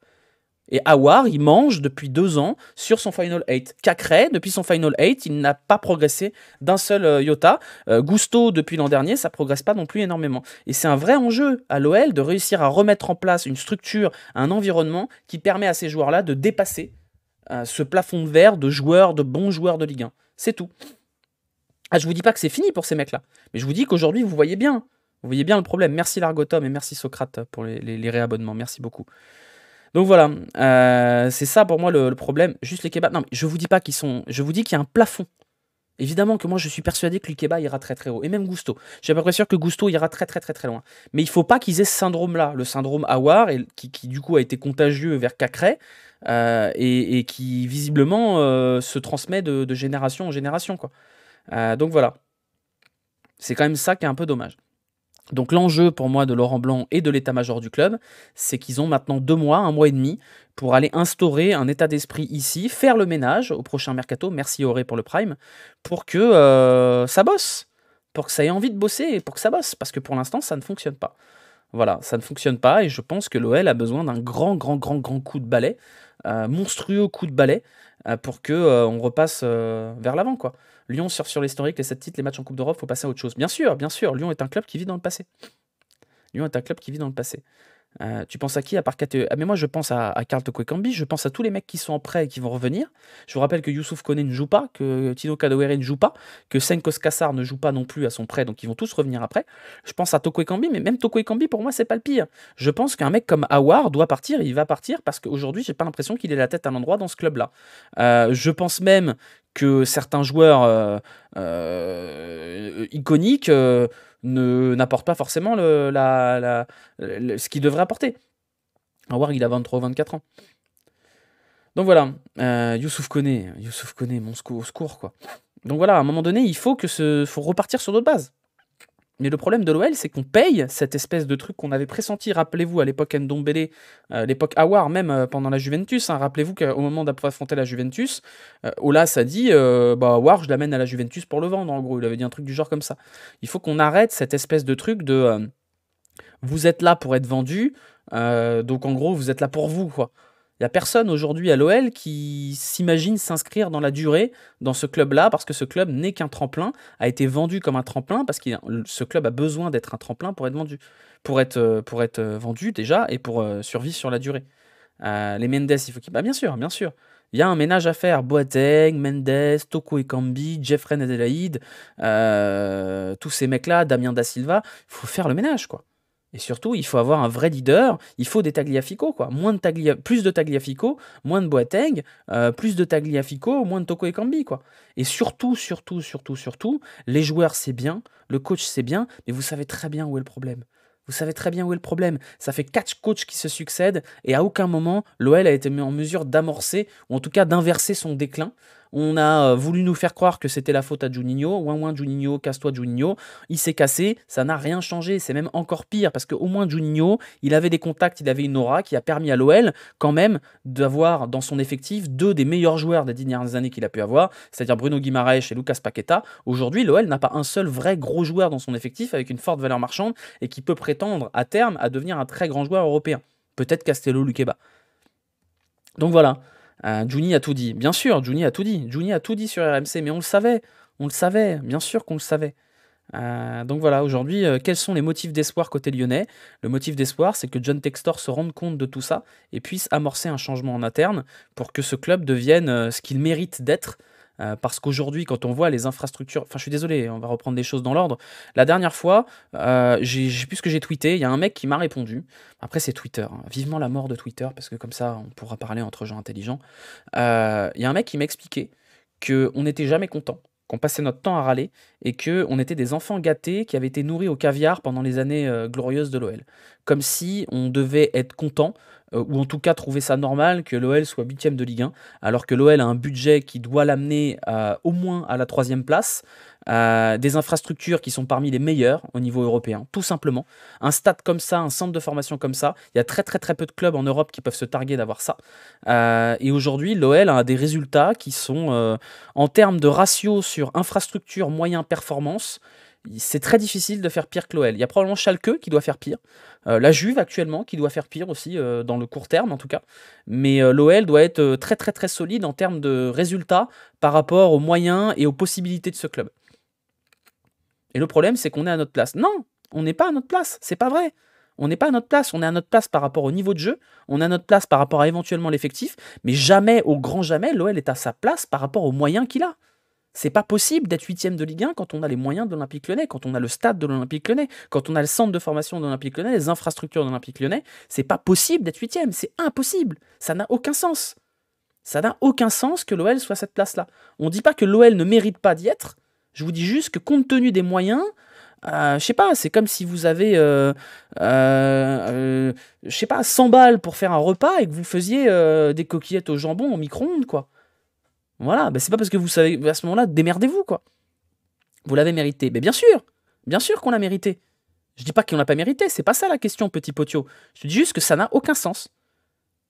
Et Aouar, il mange depuis 2 ans sur son Final 8. Cacré, depuis son Final 8, il n'a pas progressé d'un seul iota. Gusto, depuis l'an dernier, ça progresse pas non plus énormément. Et c'est un vrai enjeu à l'OL de réussir à remettre en place une structure, un environnement qui permet à ces joueurs-là de dépasser ce plafond de verre de joueurs, de bons joueurs de Ligue 1. C'est tout. Ah, je vous dis pas que c'est fini pour ces mecs-là, mais je vous dis qu'aujourd'hui, vous voyez bien le problème. Merci Largotom et merci Socrate pour les réabonnements. Merci beaucoup. Donc voilà, c'est ça pour moi le problème. Juste les kebabs. Non, mais je vous dis pas qu'ils sont. Je vous dis qu'il y a un plafond. Évidemment que moi je suis persuadé que l'Ikeba ira très très haut. Et même Gusto. Je suis à peu près sûr que Gusto ira très très très très loin. Mais il faut pas qu'ils aient ce syndrome-là. Le syndrome Aouar, qui du coup a été contagieux vers Cacré. Et qui visiblement se transmet de génération en génération, quoi. Donc voilà. C'est quand même ça qui est un peu dommage. Donc l'enjeu pour moi de Laurent Blanc et de l'état-major du club, c'est qu'ils ont maintenant 2 mois, 1 mois et demi, pour aller instaurer un état d'esprit ici, faire le ménage au prochain mercato, merci Auré pour le prime, pour que ça bosse, pour que ça ait envie de bosser et pour que ça bosse, parce que pour l'instant ça ne fonctionne pas. Voilà, ça ne fonctionne pas et je pense que l'OL a besoin d'un grand coup de balai, monstrueux coup de balai, pour que on repasse vers l'avant, quoi. Lyon sur l'historique, les 7 titres, les matchs en Coupe d'Europe, il faut passer à autre chose. Bien sûr, Lyon est un club qui vit dans le passé. Tu penses à qui à part KTE? Ah mais moi je pense à Karl Toko Ekambi, je pense à tous les mecs qui sont en prêt et qui vont revenir. Je vous rappelle que Youssouf Koné ne joue pas, que Tino Kadewere ne joue pas, que Senkos Kassar ne joue pas non plus à son prêt, donc ils vont tous revenir après. Je pense à Toko Ekambi, mais même Toko Ekambi pour moi c'est pas le pire. Je pense qu'un mec comme Aouar doit partir, et il va partir parce qu'aujourd'hui j'ai pas l'impression qu'il ait la tête à l'endroit dans ce club-là. Je pense même que certains joueurs iconiques n'apporte pas forcément ce qu'il devrait apporter. Aouar, il a 23 ou 24 ans. Donc voilà, Youssouf Koné, mon secours, quoi. Donc voilà, à un moment donné, il faut repartir sur d'autres bases. Mais le problème de l'OL, c'est qu'on paye cette espèce de truc qu'on avait pressenti, rappelez-vous, à l'époque Ndombele, l'époque Aouar, même pendant la Juventus. Hein, rappelez-vous qu'au moment d'affronter la Juventus, Aulas a dit Aouar, je l'amène à la Juventus pour le vendre, en gros. Il avait dit un truc du genre comme ça. Il faut qu'on arrête cette espèce de truc de vous êtes là pour être vendu, donc en gros, vous êtes là pour vous, quoi. Il n'y a personne aujourd'hui à l'OL qui s'imagine s'inscrire dans la durée dans ce club-là, parce que ce club n'est qu'un tremplin, a été vendu comme un tremplin, parce que ce club a besoin d'être un tremplin pour être vendu. Pour être vendu déjà, et pour survivre sur la durée. Les Mendes, il faut qu'ils... Bah bien sûr. Il y a un ménage à faire. Boateng, Mendes, Toko Ekambi, Jeffrey Adelaide, tous ces mecs-là, Damien Da Silva, il faut faire le ménage, quoi. Et surtout, il faut avoir un vrai leader, il faut des Tagliafico, quoi. Plus de Tagliafico, moins de Boateng, plus de Tagliafico, moins de Toko Ekambi, quoi. Et surtout, surtout, surtout, surtout, les joueurs, c'est bien, le coach, c'est bien, mais vous savez très bien où est le problème. Vous savez très bien où est le problème. Ça fait 4 coachs qui se succèdent et à aucun moment, l'OL a été mis en mesure d'amorcer, ou en tout cas d'inverser son déclin. On a voulu nous faire croire que c'était la faute à Juninho. Ouin ouin Juninho, casse-toi Juninho. Il s'est cassé, ça n'a rien changé. C'est même encore pire parce qu'au moins Juninho, il avait des contacts, il avait une aura qui a permis à l'OL quand même d'avoir dans son effectif 2 des meilleurs joueurs des dernières années qu'il a pu avoir, c'est-à-dire Bruno Guimaraes et Lucas Paqueta. Aujourd'hui, l'OL n'a pas un seul vrai gros joueur dans son effectif avec une forte valeur marchande et qui peut prétendre à terme à devenir un très grand joueur européen. Peut-être Castello Luqueba. Donc voilà, Juni a tout dit. Bien sûr, Juni a tout dit. Juni a tout dit sur RMC, mais on le savait. On le savait, bien sûr qu'on le savait. Donc voilà, aujourd'hui, quels sont les motifs d'espoir côté lyonnais? Le motif d'espoir, c'est que John Textor se rende compte de tout ça et puisse amorcer un changement en interne pour que ce club devienne ce qu'il mérite d'être. Parce qu'aujourd'hui, quand on voit les infrastructures, enfin je suis désolé, on va reprendre les choses dans l'ordre. La dernière fois, j'ai plus ce que j'ai tweeté, il y a un mec qui m'a répondu. Après c'est Twitter, hein. Vivement la mort de Twitter, parce que comme ça on pourra parler entre gens intelligents. Il y a un mec qui m'a expliqué qu'on n'était jamais content, qu'on passait notre temps à râler et qu'on était des enfants gâtés qui avaient été nourris au caviar pendant les années glorieuses de l'OL. Comme si on devait être content, ou en tout cas trouver ça normal que l'OL soit 8ème de Ligue 1, alors que l'OL a un budget qui doit l'amener au moins à la 3ème place, des infrastructures qui sont parmi les meilleures au niveau européen, tout simplement. Un stade comme ça, un centre de formation comme ça, il y a très très très peu de clubs en Europe qui peuvent se targuer d'avoir ça. Et aujourd'hui, l'OL a des résultats qui sont, en termes de ratio sur infrastructure, moyens, performance, c'est très difficile de faire pire que l'OL. Il y a probablement Schalke qui doit faire pire, la Juve actuellement qui doit faire pire aussi, dans le court terme en tout cas. Mais l'OL doit être très très très solide en termes de résultats par rapport aux moyens et aux possibilités de ce club. Et le problème, c'est qu'on est à notre place. Non, on n'est pas à notre place, c'est pas vrai. On n'est pas à notre place, on est à notre place par rapport au niveau de jeu, on est à notre place par rapport à éventuellement l'effectif, mais jamais, au grand jamais, l'OL est à sa place par rapport aux moyens qu'il a. C'est pas possible d'être 8ème de Ligue 1 quand on a les moyens de l'Olympique Lyonnais, quand on a le stade de l'Olympique Lyonnais, quand on a le centre de formation de l'Olympique Lyonnais, les infrastructures de l'Olympique Lyonnais. C'est pas possible d'être 8ème, c'est impossible. Ça n'a aucun sens. Ça n'a aucun sens que l'OL soit à cette place-là. On ne dit pas que l'OL ne mérite pas d'y être, je vous dis juste que compte tenu des moyens, je sais pas, c'est comme si vous avez, je sais pas, 100 balles pour faire un repas et que vous faisiez des coquillettes au jambon au micro-ondes, quoi. Voilà, bah c'est pas parce que vous savez, à ce moment-là, démerdez-vous, quoi. Vous l'avez mérité. Mais bien sûr qu'on l'a mérité. Je dis pas qu'on l'a pas mérité, c'est pas ça la question, petit potio. Je dis juste que ça n'a aucun sens.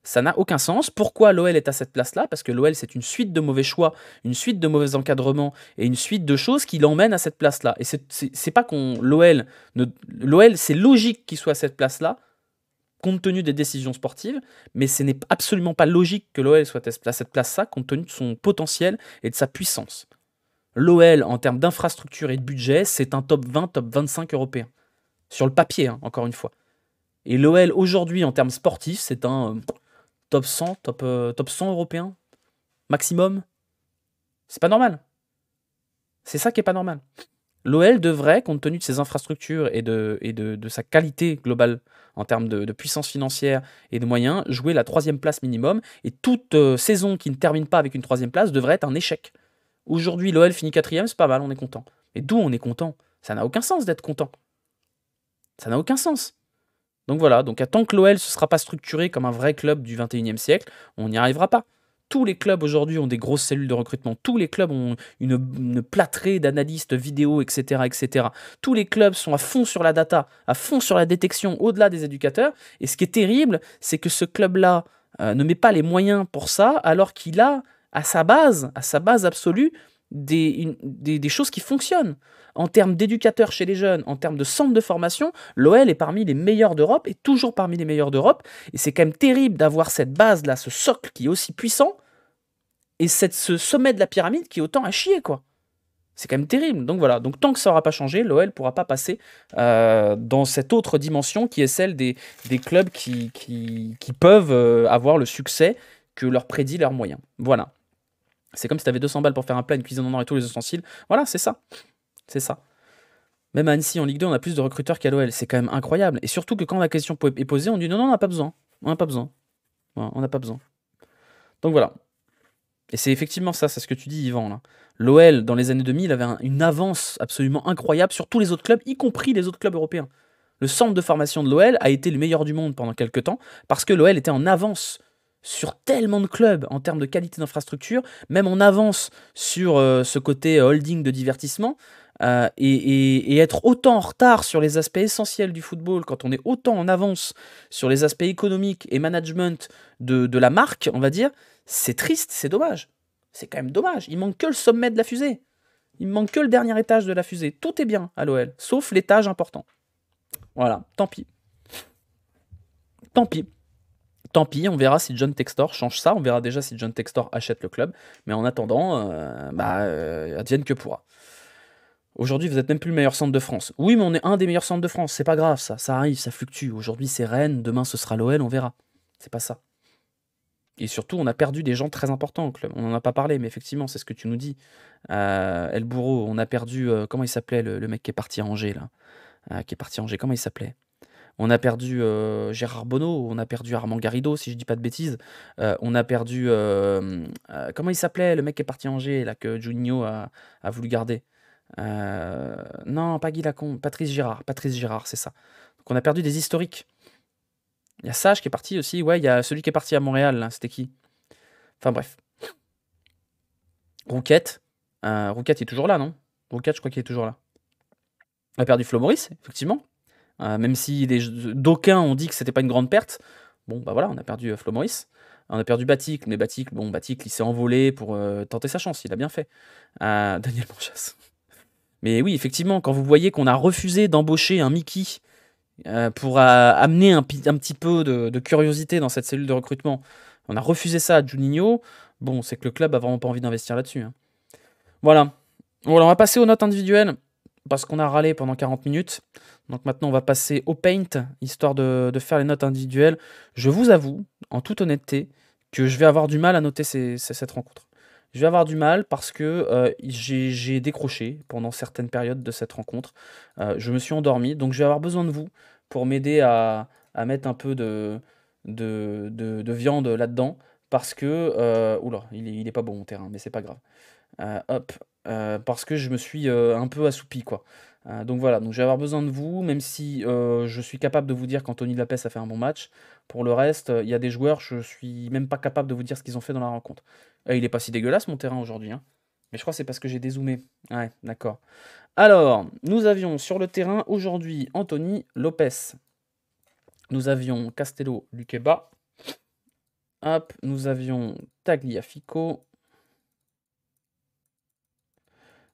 Ça n'a aucun sens. Pourquoi l'OL est à cette place-là? Parce que l'OL, c'est une suite de mauvais choix, une suite de mauvais encadrements et une suite de choses qui l'emmènent à cette place-là. Et c'est pas qu'on. L'OL, c'est logique qu'il soit à cette place-là, compte tenu des décisions sportives, mais ce n'est absolument pas logique que l'OL soit à cette place-là, compte tenu de son potentiel et de sa puissance. L'OL, en termes d'infrastructure et de budget, c'est un top 20, top 25 européen. Sur le papier, hein, encore une fois. Et l'OL, aujourd'hui, en termes sportifs, c'est un top 100, top 100 européen, maximum. C'est pas normal. C'est ça qui est pas normal. L'OL devrait, compte tenu de ses infrastructures et de sa qualité globale en termes de puissance financière et de moyens, jouer la 3ème place minimum. Et toute saison qui ne termine pas avec une 3ème place devrait être un échec. Aujourd'hui, l'OL finit 4ème, c'est pas mal, on est content. Mais d'où on est content? Ça n'a aucun sens d'être content. Ça n'a aucun sens. Donc voilà, donc tant que l'OL ne se sera pas structuré comme un vrai club du 21e siècle, on n'y arrivera pas. Tous les clubs aujourd'hui ont des grosses cellules de recrutement. Tous les clubs ont une plâtrée d'analystes vidéo, etc., etc. Tous les clubs sont à fond sur la data, à fond sur la détection, au-delà des éducateurs. Et ce qui est terrible, c'est que ce club-là ne met pas les moyens pour ça, alors qu'il a à sa base absolue, des choses qui fonctionnent. En termes d'éducateurs chez les jeunes, en termes de centre de formation, l'OL est parmi les meilleurs d'Europe, et toujours parmi les meilleurs d'Europe. Et c'est quand même terrible d'avoir cette base-là, ce socle qui est aussi puissant, et ce sommet de la pyramide qui est autant à chier, quoi. C'est quand même terrible. Donc voilà, donc tant que ça n'aura pas changé, l'OL ne pourra pas passer dans cette autre dimension qui est celle des clubs qui peuvent avoir le succès que leur prédit leurs moyens. Voilà. C'est comme si tu avais 200 balles pour faire un plat, une cuisine en or et tous les ustensiles. Voilà, c'est ça. C'est ça. Même à Annecy, en Ligue 2, on a plus de recruteurs qu'à l'OL. C'est quand même incroyable. Et surtout que quand la question est posée, on dit non, non, on n'a pas besoin. On n'a pas besoin. Voilà, on n'a pas besoin. Donc voilà. Et c'est effectivement ça, c'est ce que tu dis, Yvan, là. L'OL, dans les années 2000, avait une avance absolument incroyable sur tous les autres clubs, y compris les autres clubs européens. Le centre de formation de l'OL a été le meilleur du monde pendant quelques temps, parce que l'OL était en avance sur tellement de clubs en termes de qualité d'infrastructure, même en avance sur ce côté holding de divertissement, et être autant en retard sur les aspects essentiels du football, quand on est autant en avance sur les aspects économiques et management de la marque, on va dire, c'est triste, c'est dommage. C'est quand même dommage. Il manque que le sommet de la fusée. Il manque que le dernier étage de la fusée. Tout est bien à l'OL, sauf l'étage important. Voilà, tant pis. Tant pis. Tant pis, on verra si John Textor change ça. On verra déjà si John Textor achète le club. Mais en attendant, advienne que pourra. Aujourd'hui, vous êtes même plus le meilleur centre de France. Oui, mais on est un des meilleurs centres de France. C'est pas grave, ça. Ça arrive, ça fluctue. Aujourd'hui, c'est Rennes. Demain, ce sera l'OL. On verra. C'est pas ça. Et surtout, on a perdu des gens très importants au club. On n'en a pas parlé, mais effectivement, c'est ce que tu nous dis. El Bourreau, on a perdu. Comment il s'appelait le mec qui est parti à Angers, là, qui est parti à Angers, comment il s'appelait? On a perdu Gérard Bonneau, on a perdu Armand Garrido, si je dis pas de bêtises. On a perdu. Comment il s'appelait le mec qui est parti à Angers, là, que Juninho a voulu garder? Non, pas Guy Lacombe, Patrice Girard. Patrice Girard, c'est ça. Donc on a perdu des historiques. Il y a Sage qui est parti aussi. Ouais, il y a celui qui est parti à Montréal, là, c'était qui? Enfin bref. Rouquette. Rouquette est toujours là, non? Rouquette, je crois qu'il est toujours là. On a perdu Flo Maurice, effectivement. Même si d'aucuns ont dit que c'était pas une grande perte. Bon, bah voilà, on a perdu Flo Maurice. On a perdu Batik, mais Batik, il s'est envolé pour tenter sa chance. Il a bien fait. Daniel Manchas. Mais oui, effectivement, quand vous voyez qu'on a refusé d'embaucher un Mickey pour amener un petit peu de curiosité dans cette cellule de recrutement, on a refusé ça à Juninho. Bon, c'est que le club a vraiment pas envie d'investir là-dessus. Hein. Voilà. Voilà, on va passer aux notes individuelles, parce qu'on a râlé pendant 40 minutes. Donc maintenant, on va passer au paint, histoire de faire les notes individuelles. Je vous avoue, en toute honnêteté, que je vais avoir du mal à noter cette rencontre. Je vais avoir du mal parce que j'ai décroché pendant certaines périodes de cette rencontre. Je me suis endormi, donc je vais avoir besoin de vous pour m'aider à mettre un peu de viande là-dedans. Parce que... oula, il est pas bon mon terrain, mais c'est pas grave. Hop, parce que je me suis un peu assoupi, quoi. Donc voilà, donc je vais avoir besoin de vous, même si je suis capable de vous dire qu'Anthony Lopes a fait un bon match. Pour le reste, il y a des joueurs, je suis même pas capable de vous dire ce qu'ils ont fait dans la rencontre. Il est pas si dégueulasse mon terrain aujourd'hui, hein. Mais je crois que c'est parce que j'ai dézoomé. Ouais, d'accord. Alors, nous avions sur le terrain aujourd'hui Anthony Lopes. Nous avions Castello Luqueba. Hop, nous avions Tagliafico.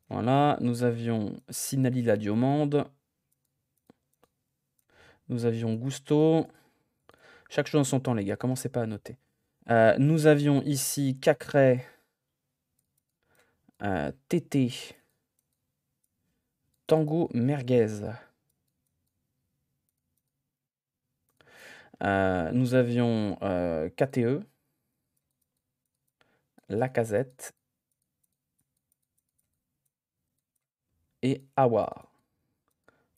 Voilà, nous avions Sinali la Diomande. Nous avions Gusto. Chaque chose en son temps, les gars, commencez pas à noter. Nous avions ici Cacré, Tété, Tango Merguez. Nous avions KTE, Lacazette et Awar.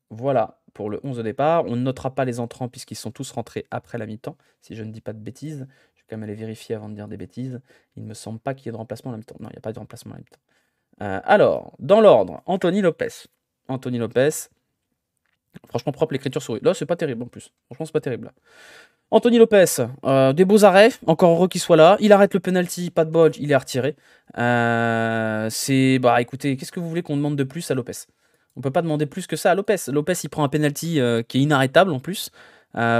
Voilà pour le 11 de départ. On ne notera pas les entrants puisqu'ils sont tous rentrés après la mi-temps, si je ne dis pas de bêtises. Je vais quand même aller vérifier avant de dire des bêtises. Il ne me semble pas qu'il y ait de remplacement à la mi-temps. Non, il n'y a pas de remplacement à la mi-temps. Alors, dans l'ordre, Anthony Lopes. Anthony Lopes. Franchement, propre l'écriture souris. Là, c'est pas terrible en plus. Franchement, c'est pas terrible. Là. Anthony Lopes, des beaux arrêts. Encore heureux qu'il soit là. Il arrête le penalty, pas de bol, il est retiré. Bah écoutez, qu'est-ce que vous voulez qu'on demande de plus à Lopes? On peut pas demander plus que ça à Lopes. Lopes, il prend un penalty qui est inarrêtable en plus.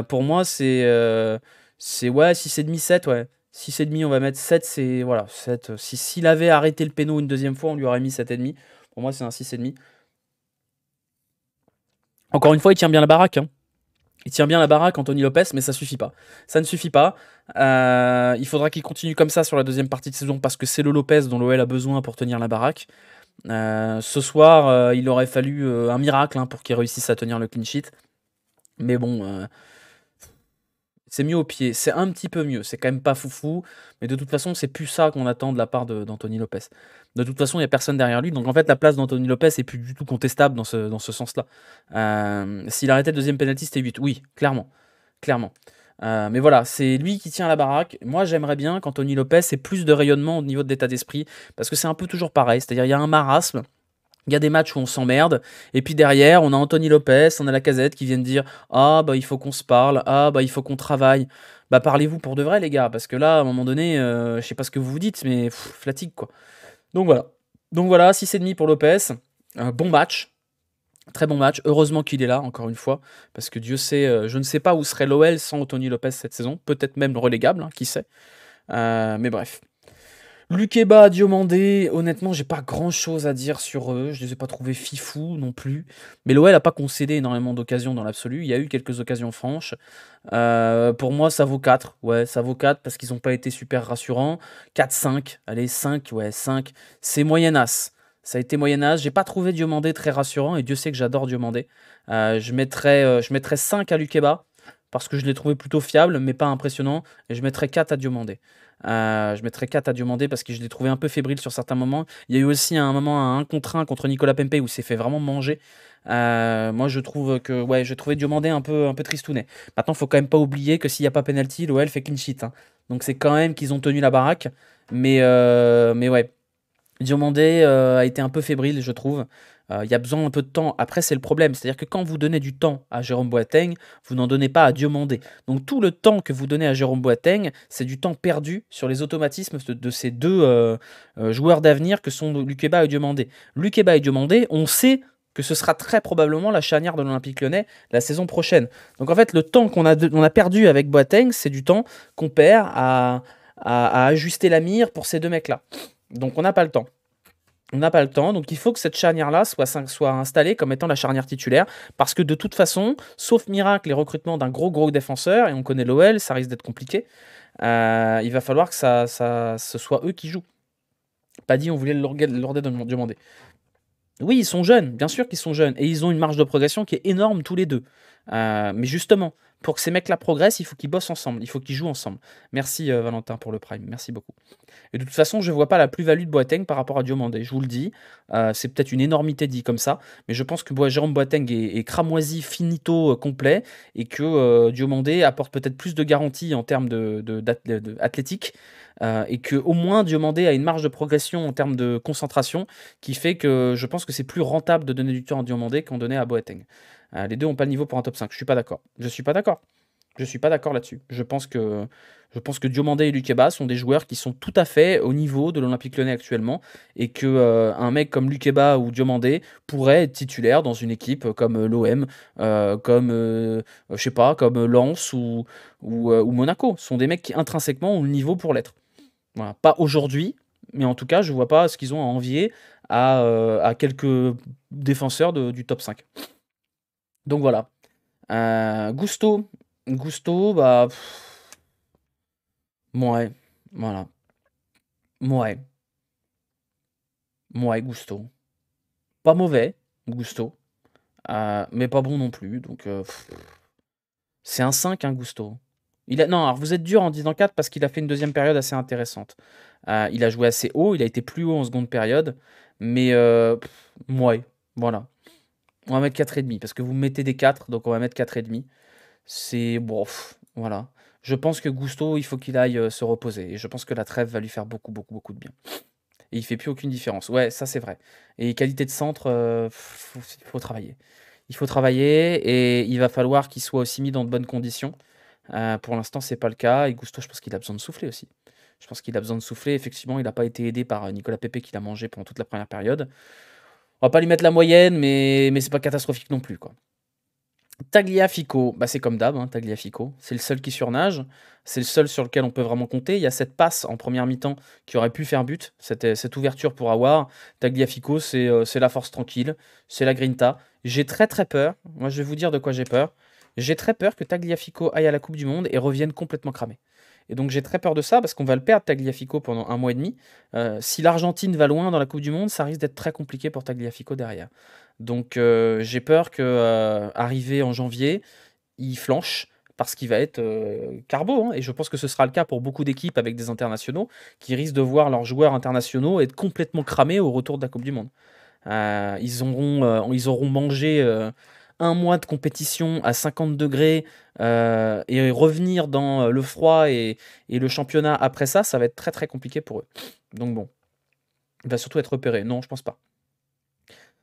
Pour moi, c'est ouais, 6,5, 7, ouais. 6,5, on va mettre 7, c'est voilà, 7. S'il avait arrêté le péno une deuxième fois, on lui aurait mis 7,5. Pour moi, c'est un 6,5. Encore une fois, il tient bien la baraque. Hein. Il tient bien la baraque, Anthony Lopes, mais ça suffit pas. Ça ne suffit pas. Il faudra qu'il continue comme ça sur la deuxième partie de saison parce que c'est le Lopes dont l'OL a besoin pour tenir la baraque. Ce soir, il aurait fallu un miracle pour qu'il réussisse à tenir le clean sheet. Mais bon, C'est mieux au pied, c'est un petit peu mieux, c'est quand même pas foufou, mais de toute façon, c'est plus ça qu'on attend de la part d'Anthony Lopez. De toute façon, il y a personne derrière lui, donc en fait, la place d'Anthony Lopez est plus du tout contestable dans ce sens-là. S'il arrêtait le deuxième penalty, c'était 8, oui, clairement, clairement. Mais voilà, c'est lui qui tient la baraque. Moi, j'aimerais bien qu'Anthony Lopez ait plus de rayonnement au niveau de l'état d'esprit, parce que c'est un peu toujours pareil, c'est-à-dire il y a un marasme. Il y a des matchs où on s'emmerde, et puis derrière, on a Anthony Lopez, on a Lacazette qui viennent dire: «Ah bah, il faut qu'on se parle, ah bah, il faut qu'on travaille». Bah, parlez-vous pour de vrai les gars, parce que là, à un moment donné, je sais pas ce que vous vous dites, mais fatigue quoi. Donc voilà. Donc voilà, 6,5 pour Lopez. Bon match, très bon match. Heureusement qu'il est là, encore une fois, parce que Dieu sait, je ne sais pas où serait l'OL sans Anthony Lopez cette saison. Peut-être même relégable, hein, qui sait. Mais bref. Lukeba, Diomandé, honnêtement, j'ai pas grand-chose à dire sur eux. Je les ai pas trouvés fifous non plus. Mais l'OL a pas concédé énormément d'occasions dans l'absolu. Il y a eu quelques occasions franches. Pour moi, ça vaut 4. Ouais, ça vaut 4 parce qu'ils ont pas été super rassurants. 4-5. Allez, 5, ouais, 5. C'est moyenasse. Ça a été moyenasse. J'ai pas trouvé Diomandé très rassurant et Dieu sait que j'adore Diomandé. Je mettrais 5 à Lukeba parce que je l'ai trouvé plutôt fiable, mais pas impressionnant. Et je mettrais 4 à Diomandé. Je mettrais 4 à Diomandé parce que je l'ai trouvé un peu fébrile sur certains moments. Il y a eu aussi un moment un 1 contre 1 contre Nicolas Pempe où il s'est fait vraiment manger. Moi, je trouve que ouais, je trouvais Diomandé un peu tristounet. Maintenant, faut quand même pas oublier que s'il n'y a pas penalty, l'OL fait clean sheet, hein. Donc c'est quand même qu'ils ont tenu la baraque. Mais ouais, Diomandé a été un peu fébrile, je trouve. Il y a besoin un peu de temps. Après, c'est le problème. C'est-à-dire que quand vous donnez du temps à Jérôme Boateng, vous n'en donnez pas à Diomandé. Donc tout le temps que vous donnez à Jérôme Boateng, c'est du temps perdu sur les automatismes de ces deux joueurs d'avenir que sont Lukeba et Diomandé. Lukeba et Diomandé, on sait que ce sera très probablement la charnière de l'Olympique Lyonnais la saison prochaine. Donc en fait, le temps qu'on a perdu avec Boateng, c'est du temps qu'on perd à ajuster la mire pour ces deux mecs-là. Donc on n'a pas le temps. On n'a pas le temps, donc il faut que cette charnière-là soit installée comme étant la charnière titulaire, parce que de toute façon, sauf miracle, les recrutements d'un gros défenseur, et on connaît l'OL, ça risque d'être compliqué, il va falloir que ce soit eux qui jouent. Pas dit on voulait leur demander. Oui, ils sont jeunes, bien sûr qu'ils sont jeunes, et ils ont une marge de progression qui est énorme tous les deux. Mais justement, pour que ces mecs-là progressent, il faut qu'ils bossent ensemble, il faut qu'ils jouent ensemble. Merci Valentin pour le prime, merci beaucoup. Et de toute façon, je ne vois pas la plus-value de Boateng par rapport à Diomandé, je vous le dis. C'est peut-être une énormité dit comme ça, mais je pense que Jérôme Boateng est cramoisi, finito, complet, et que Diomandé apporte peut-être plus de garanties en termes athlétique, et que au moins Diomandé a une marge de progression en termes de concentration qui fait que je pense que c'est plus rentable de donner du temps à Diomandé qu'en donner à Boateng. Les deux n'ont pas le niveau pour un top 5. Je suis pas d'accord. Je suis pas d'accord. Je suis pas d'accord là-dessus. Je pense que Diomandé et Lukeba sont des joueurs qui sont tout à fait au niveau de l'Olympique Lyonnais actuellement et que un mec comme Lukeba ou Diomandé pourrait être titulaire dans une équipe comme l'OM, comme je sais pas, comme Lens ou Monaco. Ce sont des mecs qui intrinsèquement ont le niveau pour l'être. Voilà. Pas aujourd'hui, mais en tout cas, je vois pas ce qu'ils ont à envier à quelques défenseurs du top 5. Donc voilà. Gusto, bah, ouais, voilà. Ouais, ouais, Gusto. Pas mauvais, Gusto, mais pas bon non plus. Donc, c'est un 5, hein, Gusto. Non, alors vous êtes dur en disant 4 parce qu'il a fait une deuxième période assez intéressante. Il a joué assez haut, il a été plus haut en seconde période, mais ouais, voilà. On va mettre 4,5 parce que vous mettez des 4, donc on va mettre 4,5. C'est bon, voilà. Je pense que Gusto, il faut qu'il aille se reposer. Et je pense que la trêve va lui faire beaucoup, beaucoup, beaucoup de bien. Et il fait plus aucune différence. Ouais, ça c'est vrai. Et qualité de centre, il faut travailler. Il faut travailler et il va falloir qu'il soit aussi mis dans de bonnes conditions. Pour l'instant, c'est pas le cas. Et Gusto, je pense qu'il a besoin de souffler aussi. Je pense qu'il a besoin de souffler. Effectivement, il n'a pas été aidé par Nicolas Pepe qui l'a mangé pendant toute la première période. On va pas lui mettre la moyenne, mais c'est pas catastrophique non plus, quoi. Tagliafico, bah c'est comme d'hab, hein, Tagliafico. C'est le seul qui surnage. C'est le seul sur lequel on peut vraiment compter. Il y a cette passe en première mi-temps qui aurait pu faire but. Cette ouverture pour Aouar. Tagliafico, c'est la force tranquille. C'est la grinta. J'ai très peur. Moi, je vais vous dire de quoi j'ai peur. J'ai très peur que Tagliafico aille à la Coupe du Monde et revienne complètement cramé. Et donc j'ai très peur de ça parce qu'on va le perdre Tagliafico pendant 1 mois et demi. Si l'Argentine va loin dans la Coupe du Monde, ça risque d'être très compliqué pour Tagliafico derrière. Donc j'ai peur que arrivé en janvier, il flanche parce qu'il va être carbo, hein, et je pense que ce sera le cas pour beaucoup d'équipes avec des internationaux qui risquent de voir leurs joueurs internationaux être complètement cramés au retour de la Coupe du Monde. Ils auront mangé un mois de compétition à 50 degrés et revenir dans le froid et le championnat après ça, ça va être très très compliqué pour eux. Donc bon, il va surtout être repéré. Non, je pense pas.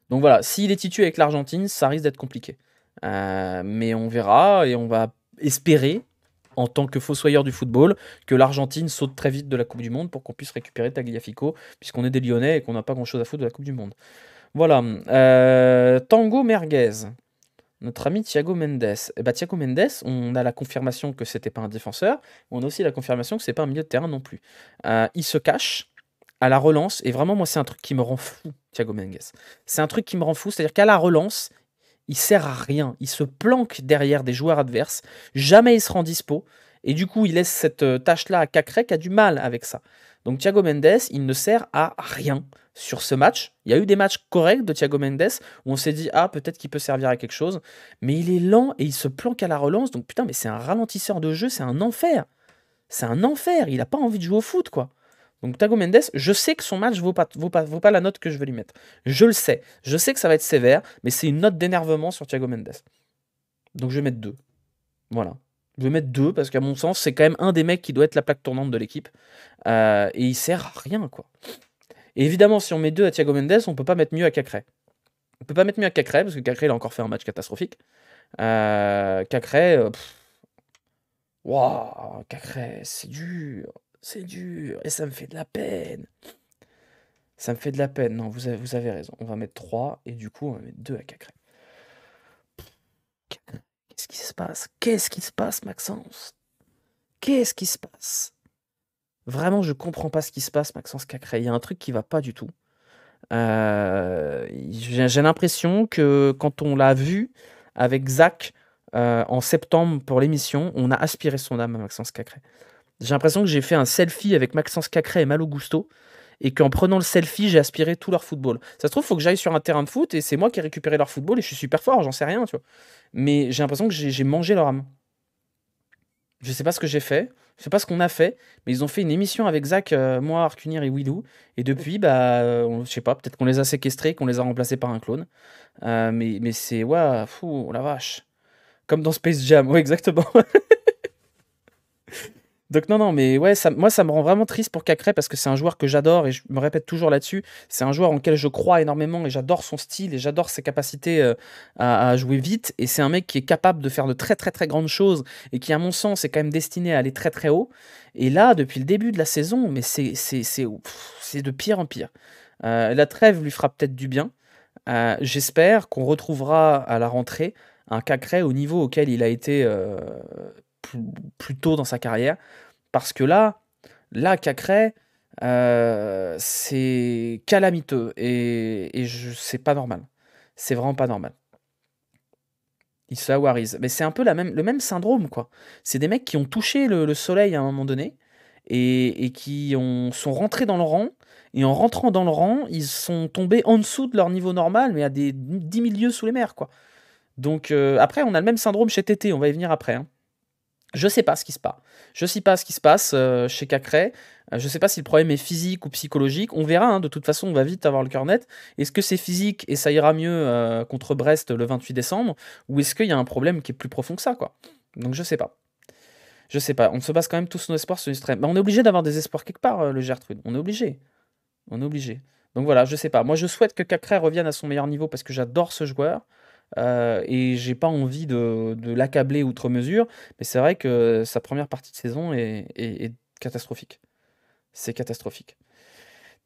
Donc voilà, s'il est titu avec l'Argentine, ça risque d'être compliqué. Mais on verra et on va espérer, en tant que fossoyeur du football, que l'Argentine saute très vite de la Coupe du Monde pour qu'on puisse récupérer Tagliafico, puisqu'on est des Lyonnais et qu'on n'a pas grand-chose à foutre de la Coupe du Monde. Voilà. Tango Merguez. Notre ami Thiago Mendes. Eh ben, Thiago Mendes, on a la confirmation que c'était pas un défenseur, on a aussi la confirmation que c'est pas un milieu de terrain non plus. Il se cache à la relance, et vraiment, moi, c'est un truc qui me rend fou, Thiago Mendes. C'est un truc qui me rend fou, c'est-à-dire qu'à la relance, il sert à rien. Il se planque derrière des joueurs adverses, jamais il se rend dispo, et du coup, il laisse cette tâche-là à Cacré qui a du mal avec ça. Donc Thiago Mendes, il ne sert à rien sur ce match. Il y a eu des matchs corrects de Thiago Mendes où on s'est dit, ah, peut-être qu'il peut servir à quelque chose, mais il est lent et il se planque à la relance, donc putain, mais c'est un ralentisseur de jeu, c'est un enfer. C'est un enfer, il n'a pas envie de jouer au foot, quoi. Donc Thiago Mendes, je sais que son match vaut pas la note que je vais lui mettre. Je le sais. Je sais que ça va être sévère, mais c'est une note d'énervement sur Thiago Mendes. Donc je vais mettre 2. Voilà. Je vais mettre 2 parce qu'à mon sens, c'est quand même un des mecs qui doit être la plaque tournante de l'équipe. Et il sert à rien, quoi. Et évidemment, si on met 2 à Thiago Mendes, on peut pas mettre mieux à Cacré. On peut pas mettre mieux à Cacré parce que Cacré, il a encore fait un match catastrophique. Cacré, waouh, Cacré, c'est dur. C'est dur. Et ça me fait de la peine. Ça me fait de la peine. Non, vous avez raison. On va mettre 3 et du coup, on va mettre 2 à Cacré. Qu'est-ce qui se passe? Qu'est-ce qui se passe, Maxence? Qu'est-ce qui se passe? Vraiment, je comprends pas ce qui se passe, Maxence Cacré. Il y a un truc qui va pas du tout. J'ai l'impression que quand on l'a vu avec Zach en septembre pour l'émission, on a aspiré son âme à Maxence Cacré. J'ai l'impression que j'ai fait un selfie avec Maxence Cacré et Malo Gusto et qu'en prenant le selfie, j'ai aspiré tout leur football. Ça se trouve, il faut que j'aille sur un terrain de foot et c'est moi qui ai récupéré leur football et je suis super fort, j'en sais rien, tu vois. Mais j'ai l'impression que j'ai mangé leur âme. Je sais pas ce que j'ai fait, je sais pas ce qu'on a fait, mais ils ont fait une émission avec Zach, moi, Arcunir et Willou, et depuis, bah, je sais pas, peut-être qu'on les a séquestrés, qu'on les a remplacés par un clone. Mais c'est, ouais, fou, la vache. Comme dans Space Jam, ouais, exactement. Donc non, non, mais ouais, moi, ça me rend vraiment triste pour Cacré parce que c'est un joueur que j'adore et je me répète toujours là-dessus. C'est un joueur en lequel je crois énormément et j'adore son style et j'adore ses capacités à jouer vite. Et c'est un mec qui est capable de faire de très très très grandes choses et qui, à mon sens, est quand même destiné à aller très très haut. Et là, depuis le début de la saison, mais c'est de pire en pire. La trêve lui fera peut-être du bien. J'espère qu'on retrouvera à la rentrée un Cacré au niveau auquel il a été plus, plus tôt dans sa carrière. Parce que là, Cacré, c'est calamiteux et c'est pas normal. C'est vraiment pas normal. Il se Waris. Mais c'est un peu le même syndrome, quoi. C'est des mecs qui ont touché le soleil à un moment donné et qui sont rentrés dans le rang. Et en rentrant dans le rang, ils sont tombés en dessous de leur niveau normal, mais à des 10 000 lieues sous les mers, quoi. Donc après, on a le même syndrome chez Tété, on va y venir après, hein. Je sais pas ce qui se passe. Je sais pas ce qui se passe chez Cacré. Je sais pas si le problème est physique ou psychologique. On verra, hein, de toute façon, on va vite avoir le cœur net. Est-ce que c'est physique et ça ira mieux contre Brest le 28 décembre? Ou est-ce qu'il y a un problème qui est plus profond que ça, quoi? Donc je sais pas. Je sais pas. On se base quand même tous nos espoirs sur Extrême. Mais on est obligé d'avoir des espoirs quelque part, le Gertrude. On est obligé. On est obligé. Donc voilà, je sais pas. Moi, je souhaite que Cacré revienne à son meilleur niveau parce que j'adore ce joueur. Et j'ai pas envie de l'accabler outre mesure, mais c'est vrai que sa première partie de saison est catastrophique. C'est catastrophique.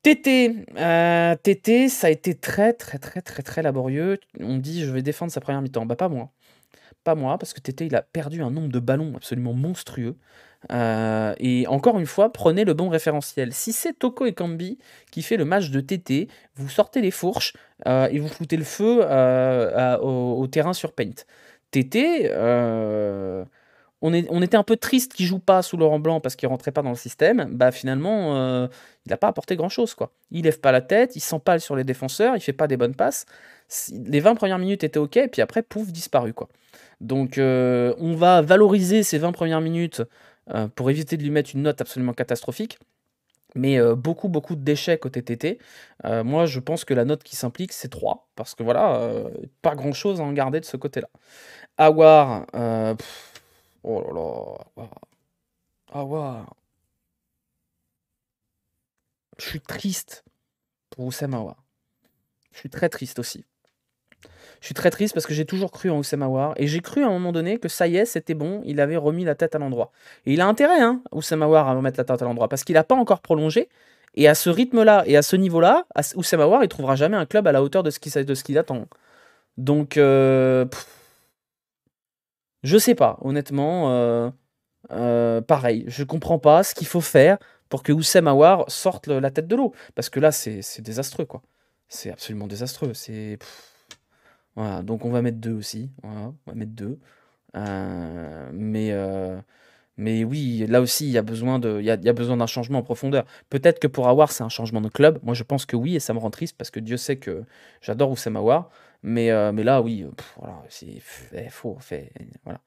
Tété, ça a été très très très très très laborieux. On dit je vais défendre sa première mi-temps. Bah pas moi. Pas moi, parce que Tété il a perdu un nombre de ballons absolument monstrueux. Et encore une fois, prenez le bon référentiel. Si c'est Toko Ekambi qui fait le match de Tété, vous sortez les fourches et vous foutez le feu au terrain sur Paint. Tété, on était un peu triste qu'il joue pas sous Laurent Blanc parce qu'il rentrait pas dans le système. Bah finalement, il a pas apporté grand-chose, quoi. Il lève pas la tête, il s'empale sur les défenseurs, il fait pas des bonnes passes. Les 20 premières minutes étaient OK, et puis après, pouf, disparu, quoi. Donc on va valoriser ces 20 premières minutes pour éviter de lui mettre une note absolument catastrophique. Mais beaucoup, beaucoup de déchets côté TT. Moi, je pense que la note qui s'implique, c'est 3 parce que voilà, pas grand-chose à en garder de ce côté-là. Aouar, oh là là, Aouar. Je suis triste pour Oussem Aouar. Je suis très triste aussi. Je suis très triste parce que j'ai toujours cru en Oussem Aouar et j'ai cru à un moment donné que ça y est, c'était bon, il avait remis la tête à l'endroit. Et il a intérêt, hein, Oussem Aouar, à remettre la tête à l'endroit parce qu'il n'a pas encore prolongé. Et à ce rythme-là et à ce niveau-là, Oussem Aouar, il trouvera jamais un club à la hauteur de ce qu'il attend. Donc, je sais pas, honnêtement. Pareil, je comprends pas ce qu'il faut faire pour que Oussem Aouar sorte la tête de l'eau. Parce que là, c'est désastreux, quoi. C'est absolument désastreux. Voilà, donc on va mettre 2 aussi. Voilà, on va mettre 2. Euh, mais, euh, mais oui, là aussi, il y a besoin d'un changement en profondeur. Peut-être que pour Aouar, c'est un changement de club. Moi, je pense que oui, et ça me rend triste parce que Dieu sait que j'adore Oussem Aouar. Mais là, oui, voilà, voilà.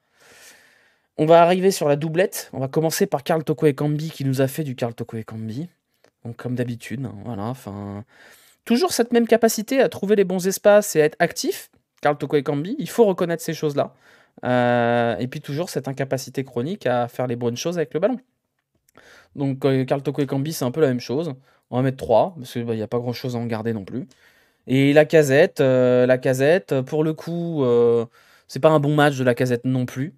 On va arriver sur la doublette. On va commencer par Karl Toko Ekambi qui nous a fait du Karl Toko Ekambi. Donc comme d'habitude, hein, voilà. Enfin, toujours cette même capacité à trouver les bons espaces et à être actif. Karl Toko Ekambi, il faut reconnaître ces choses-là. Et puis toujours cette incapacité chronique à faire les bonnes choses avec le ballon. Donc Karl Toko Ekambi, c'est un peu la même chose. On va mettre 3 parce qu'il n'y a pas grand-chose à en garder non plus. Et la casette, pour le coup, c'est pas un bon match de la casette non plus.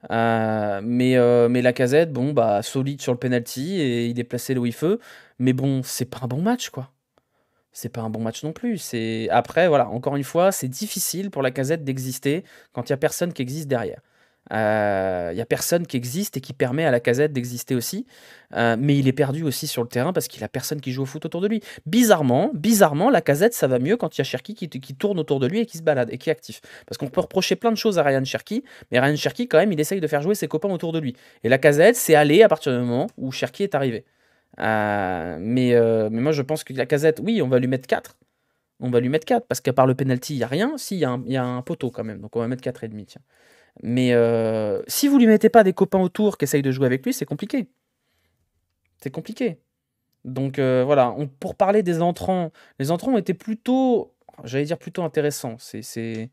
Mais la casette, bon, bah, solide sur le penalty et il est placé là où il veut. Mais bon, c'est pas un bon match, quoi. C'est pas un bon match non plus. Après, voilà, encore une fois, c'est difficile pour la casette d'exister quand il y a personne qui existe derrière. Il y a personne qui existe et qui permet à la casette d'exister aussi. Mais il est perdu aussi sur le terrain parce qu'il a personne qui joue au foot autour de lui. Bizarrement, la casette, ça va mieux quand il y a Cherki qui tourne autour de lui et qui se balade et qui est actif. Parce qu'on peut reprocher plein de choses à Ryan Cherki, mais Ryan Cherki, quand même, il essaye de faire jouer ses copains autour de lui. Et la casette, c'est allé à partir du moment où Cherki est arrivé. Mais moi, je pense que la casette, oui, on va lui mettre 4. On va lui mettre 4 parce qu'à part le penalty, il n'y a rien. Si, il y a un poteau quand même. Donc on va mettre 4,5, tiens. Mais si vous lui mettez pas des copains autour qui essayent de jouer avec lui, c'est compliqué. C'est compliqué. Donc voilà, pour parler des entrants, les entrants ont été plutôt, j'allais dire plutôt intéressants. C'est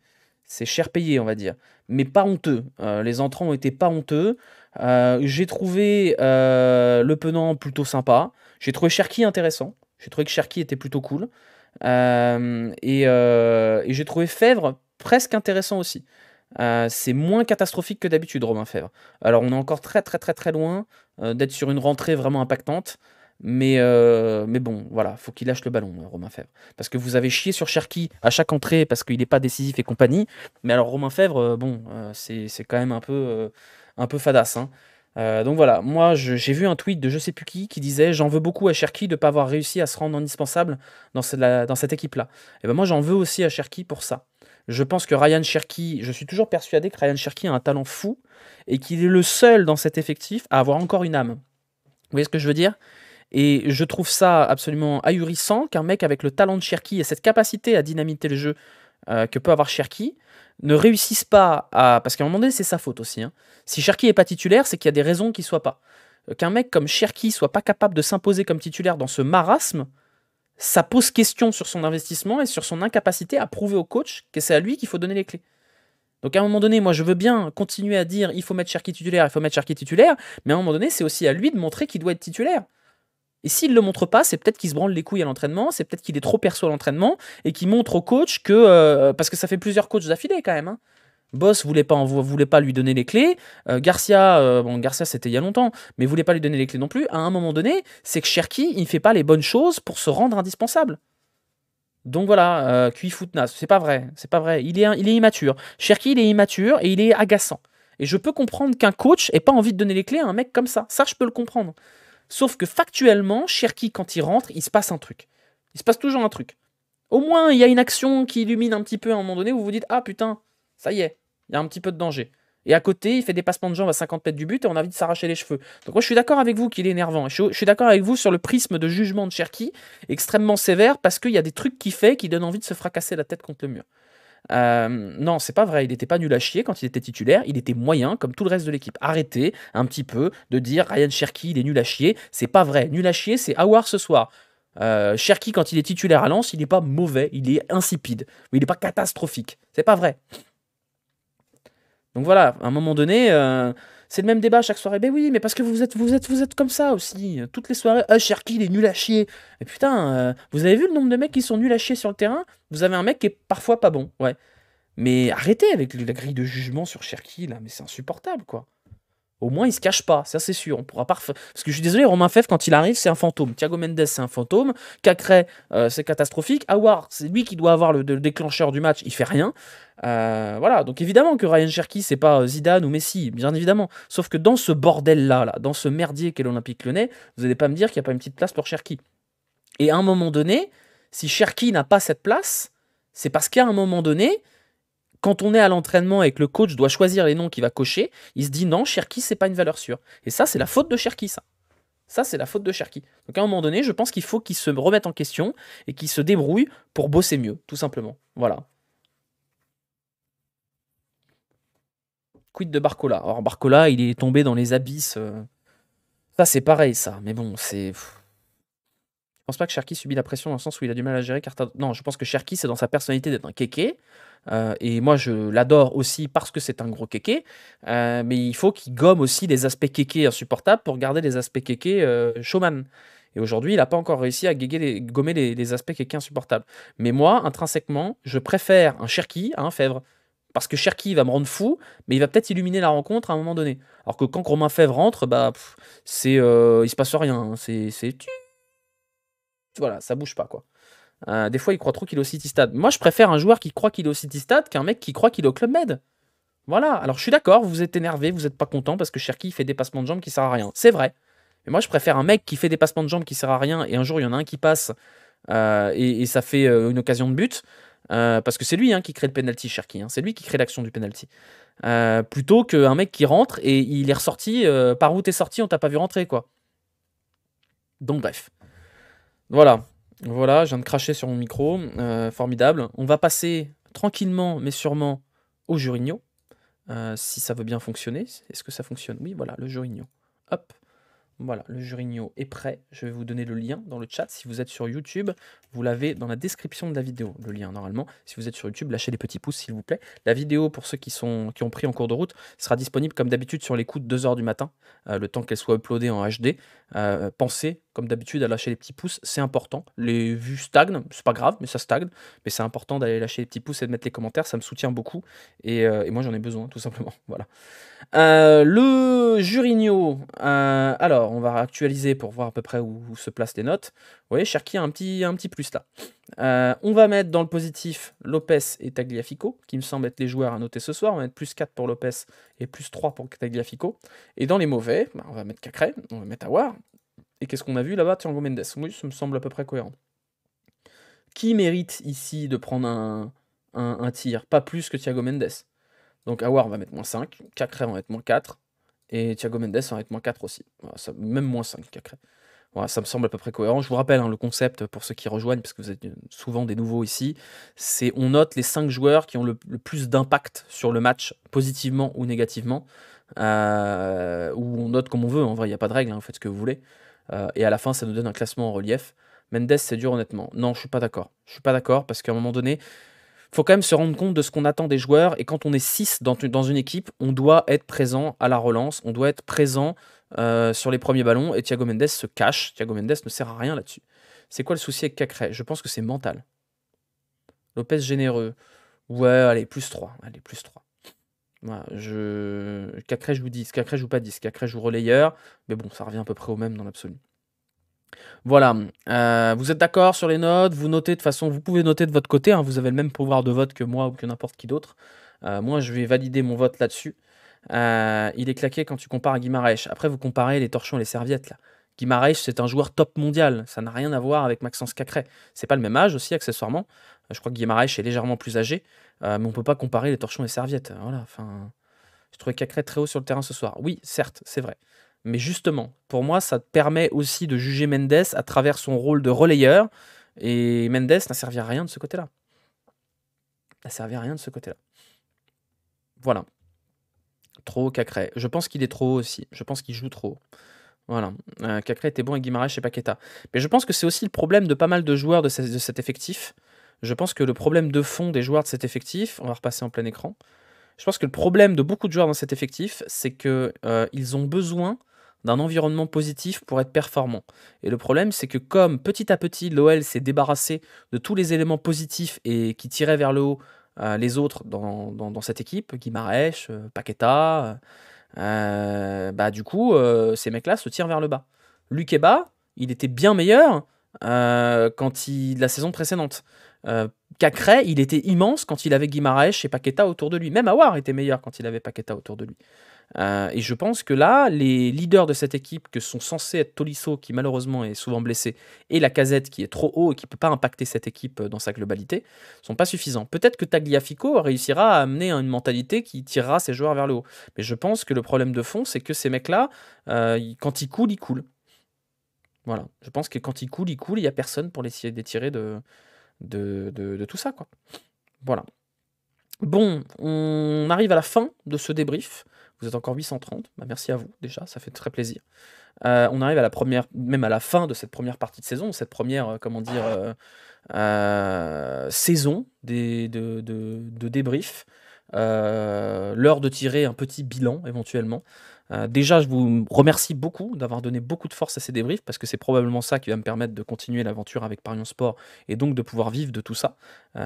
cher payé, on va dire. Mais pas honteux. Les entrants ont été pas honteux. J'ai trouvé Le Penant plutôt sympa. J'ai trouvé Cherki intéressant. J'ai trouvé que Cherki était plutôt cool. Et j'ai trouvé Fèvre presque intéressant aussi. C'est moins catastrophique que d'habitude, Romain Fèvre. Alors, on est encore très, très, très, très loin d'être sur une rentrée vraiment impactante. Mais bon, voilà, faut qu'il lâche le ballon, Romain Fèvre. Parce que vous avez chié sur Cherki à chaque entrée parce qu'il n'est pas décisif et compagnie. Mais alors, Romain Fèvre, bon, c'est quand même un peu fadasse, hein. Donc voilà, moi j'ai vu un tweet de je sais plus qui disait j'en veux beaucoup à Cherki de ne pas avoir réussi à se rendre indispensable dans cette équipe-là. Et ben moi j'en veux aussi à Cherki pour ça. Je pense que Ryan Cherki, je suis toujours persuadé que Ryan Cherki a un talent fou et qu'il est le seul dans cet effectif à avoir encore une âme. Vous voyez ce que je veux dire? Et je trouve ça absolument ahurissant qu'un mec avec le talent de Cherki et cette capacité à dynamiter le jeu que peut avoir Cherki ne réussisse pas à... Parce qu'à un moment donné, c'est sa faute aussi, hein. Si Cherki n'est pas titulaire, c'est qu'il y a des raisons qu'il ne soit pas. Qu'un mec comme Cherki soit pas capable de s'imposer comme titulaire dans ce marasme, ça pose question sur son investissement et sur son incapacité à prouver au coach que c'est à lui qu'il faut donner les clés. Donc à un moment donné, moi je veux bien continuer à dire il faut mettre Cherki titulaire, mais à un moment donné, c'est aussi à lui de montrer qu'il doit être titulaire. Et s'il ne le montre pas, c'est peut-être qu'il se branle les couilles à l'entraînement, c'est peut-être qu'il est trop perso à l'entraînement, et qu'il montre au coach que... parce que ça fait plusieurs coachs d'affilée quand même, hein. Boss voulait pas lui donner les clés. Garcia, bon, Garcia c'était il y a longtemps, mais voulait pas lui donner les clés non plus. À un moment donné, c'est que Cherki, il ne fait pas les bonnes choses pour se rendre indispensable. Donc voilà, QI footnas, c'est pas vrai, c'est pas vrai. Il est immature. Cherki, il est immature et il est agaçant. Et je peux comprendre qu'un coach ait pas envie de donner les clés à un mec comme ça. Ça, je peux le comprendre. Sauf que factuellement, Cherki, quand il rentre, il se passe un truc. Il se passe toujours un truc. Au moins, il y a une action qui illumine un petit peu à un moment donné où vous vous dites ah putain, ça y est, il y a un petit peu de danger. Et à côté, il fait des passements de jambes à 50 mètres du but et on a envie de s'arracher les cheveux. Donc moi, je suis d'accord avec vous qu'il est énervant. Je suis d'accord avec vous sur le prisme de jugement de Cherki, extrêmement sévère, parce qu'il y a des trucs qu'il fait qui donnent envie de se fracasser la tête contre le mur. Non, c'est pas vrai. Il n'était pas nul à chier quand il était titulaire. Il était moyen, comme tout le reste de l'équipe. Arrêtez un petit peu de dire Ryan Cherki, il est nul à chier. C'est pas vrai. Nul à chier, c'est Aouar ce soir. Cherki, quand il est titulaire à Lens, il n'est pas mauvais, il est insipide. Mais il n'est pas catastrophique. C'est pas vrai. Donc voilà, à un moment donné, c'est le même débat chaque soirée. Ben oui, mais parce que vous êtes comme ça aussi. Toutes les soirées, ah, Cherki, il est nul à chier. Et putain, vous avez vu le nombre de mecs qui sont nuls à chier sur le terrain? Vous avez un mec qui est parfois pas bon, ouais. Mais arrêtez avec la grille de jugement sur Cherki, là, mais c'est insupportable, quoi. Au moins, il se cache pas, ça c'est sûr. On pourra pas parce que je suis désolé, Romain Fèvre, quand il arrive, c'est un fantôme. Thiago Mendes, c'est un fantôme. Cacré, c'est catastrophique. Aouar, c'est lui qui doit avoir le déclencheur du match, il fait rien. Voilà, donc évidemment que Ryan Cherki, c'est pas Zidane ou Messi, bien évidemment. Sauf que dans ce bordel-là, dans ce merdier qu'est l'Olympique Lyonnais, vous n'allez pas me dire qu'il n'y a pas une petite place pour Cherki. Et à un moment donné, si Cherki n'a pas cette place, c'est parce qu'à un moment donné, quand on est à l'entraînement et que le coach doit choisir les noms qu'il va cocher, il se dit non, Cherki, c'est pas une valeur sûre. Et ça, c'est la faute de Cherki, ça. Ça, c'est la faute de Cherki. Donc à un moment donné, je pense qu'il faut qu'il se remette en question et qu'il se débrouille pour bosser mieux, tout simplement. Voilà. Quid de Barcola? Alors Barcola, il est tombé dans les abysses. Ça, c'est pareil, ça. Mais bon, c'est. Je pense pas que Cherki subit la pression dans le sens où il a du mal à gérer. Non, je pense que Cherki, c'est dans sa personnalité d'être un kéké. Et moi, je l'adore aussi parce que c'est un gros kéké. Mais il faut qu'il gomme aussi les aspects kéké insupportables pour garder les aspects kéké showman. Et aujourd'hui, il n'a pas encore réussi à gommer les aspects kéké insupportables. Mais moi, intrinsèquement, je préfère un Cherki à un Fèvre. Parce que Cherki va me rendre fou, mais il va peut-être illuminer la rencontre à un moment donné. Alors que quand Romain Fèvre rentre, bah, il se passe rien. C'est voilà, ça bouge pas, quoi. Des fois, il croit trop qu'il est au City Stade. Moi, je préfère un joueur qui croit qu'il est au City Stade qu'un mec qui croit qu'il est au Club Med. Voilà. Alors, je suis d'accord, vous êtes énervé, vous êtes pas content parce que Cherki fait des passements de jambes qui servent à rien. C'est vrai. Mais moi, je préfère un mec qui fait des passements de jambes qui servent à rien et un jour, il y en a un qui passe et ça fait une occasion de but. Parce que c'est lui qui crée le penalty, Cherki. C'est lui qui crée l'action du penalty. Plutôt qu'un mec qui rentre et il est ressorti. Par où t'es sorti, on t'a pas vu rentrer, quoi. Donc, bref. Voilà. Voilà, je viens de cracher sur mon micro. Formidable. On va passer tranquillement, mais sûrement, au Jurigno. Si ça veut bien fonctionner. Est-ce que ça fonctionne? Oui, voilà, le Jurigno. Hop. Voilà, le Jurigno est prêt. Je vais vous donner le lien dans le chat. Si vous êtes sur YouTube, vous l'avez dans la description de la vidéo, le lien normalement. Si vous êtes sur YouTube, lâchez des petits pouces s'il vous plaît. La vidéo, pour ceux qui ont pris en cours de route, sera disponible comme d'habitude sur les coups de 2 h du matin, le temps qu'elle soit uploadée en HD. Pensez, comme d'habitude, à lâcher les petits pouces, c'est important. Les vues stagnent, c'est pas grave, mais ça stagne. Mais c'est important d'aller lâcher les petits pouces et de mettre les commentaires, ça me soutient beaucoup. Et moi, j'en ai besoin, tout simplement. Voilà. Le Jurigno, alors on va actualiser pour voir à peu près où se placent les notes. Vous voyez, Cherki a un petit plus là. On va mettre dans le positif Lopez et Tagliafico, qui me semblent être les joueurs à noter ce soir. On va mettre plus 4 pour Lopez et plus 3 pour Tagliafico. Et dans les mauvais, on va mettre Cacré, on va mettre Aouar. Et qu'est-ce qu'on a vu là-bas? Thiago Mendes. Oui, ça me semble à peu près cohérent. Qui mérite ici de prendre un tir? Pas plus que Thiago Mendes. Donc Aouar, on va mettre moins 5, Cacré, on va mettre moins 4, et Thiago Mendes, on va mettre moins 4 aussi. Voilà, même moins 5, Cacré. Voilà, ça me semble à peu près cohérent. Je vous rappelle, le concept, pour ceux qui rejoignent, parce que vous êtes souvent des nouveaux ici, c'est on note les 5 joueurs qui ont le plus d'impact sur le match, positivement ou négativement, ou on note comme on veut, en vrai, il n'y a pas de règle, vous faites ce que vous voulez, et à la fin, ça nous donne un classement en relief. Mendes, c'est dur honnêtement. Non, je suis pas d'accord. Je suis pas d'accord, parce qu'à un moment donné, faut quand même se rendre compte de ce qu'on attend des joueurs. Et quand on est 6 dans une équipe, on doit être présent à la relance. On doit être présent sur les premiers ballons. Et Thiago Mendes se cache. Thiago Mendes ne sert à rien là-dessus. C'est quoi le souci avec Cacré? Je pense que c'est mental. Lopez généreux. Ouais, allez, plus 3. Allez, plus 3. Voilà, Cacré joue 10. Cacré joue pas 10. Cacré joue relayeur. Mais bon, ça revient à peu près au même dans l'absolu. Voilà, vous êtes d'accord sur les notes? Vous notez de façon, vous pouvez noter de votre côté, vous avez le même pouvoir de vote que moi ou que n'importe qui d'autre. Moi, je vais valider mon vote là-dessus. Il est claqué quand tu compares à Guimarães. Après, vous comparez les torchons et les serviettes, là. Guimarães, c'est un joueur top mondial. Ça n'a rien à voir avec Maxence Cacré. C'est pas le même âge aussi, accessoirement. Je crois que Guimarães est légèrement plus âgé, mais on peut pas comparer les torchons et les serviettes. Voilà, enfin, J'ai trouvé Cacré très haut sur le terrain ce soir. Oui, certes, c'est vrai. Mais justement, pour moi, ça te permet aussi de juger Mendes à travers son rôle de relayeur. Et Mendes n'a servi à rien de ce côté-là. N'a servi à rien de ce côté-là. Voilà. Trop haut Cacré. Je pense qu'il est trop haut aussi. Je pense qu'il joue trop haut. Voilà. Cacré était bon avec Guimarães et Paqueta. Mais je pense que c'est aussi le problème de pas mal de joueurs de cet effectif. Je pense que le problème de fond des joueurs de cet effectif, on va repasser en plein écran. Je pense que le problème de beaucoup de joueurs dans cet effectif, c'est que ils ont besoin d'un environnement positif pour être performants. Et le problème, c'est que comme petit à petit, l'OL s'est débarrassé de tous les éléments positifs et qui tiraient vers le haut les autres dans cette équipe, Guimarães, Paqueta, bah du coup, ces mecs-là se tirent vers le bas. Lukeba, il était bien meilleur la saison précédente. Cacré, il était immense quand il avait Guimarães et Paqueta autour de lui. Même Aouar était meilleur quand il avait Paqueta autour de lui. Et je pense que là, les leaders de cette équipe, que sont censés être Tolisso, qui malheureusement est souvent blessé, et Lacazette, qui est trop haut et qui ne peut pas impacter cette équipe dans sa globalité, sont pas suffisants. Peut-être que Tagliafico réussira à amener une mentalité qui tirera ses joueurs vers le haut. Mais je pense que le problème de fond, c'est que ces mecs-là, quand ils coulent, ils coulent. Voilà. Je pense que quand ils coulent, il n'y a personne pour les tirer de tout ça, quoi. Voilà. Bon, on arrive à la fin de ce débrief. Vous êtes encore 830. Bah, merci à vous, déjà, ça fait très plaisir. On arrive à la première, même à la fin de cette première partie de saison, cette première, saison de débrief. L'heure de tirer un petit bilan, éventuellement. Déjà, je vous remercie beaucoup d'avoir donné beaucoup de force à ces débriefs, parce que c'est probablement ça qui va me permettre de continuer l'aventure avec Parion Sport, et donc de pouvoir vivre de tout ça.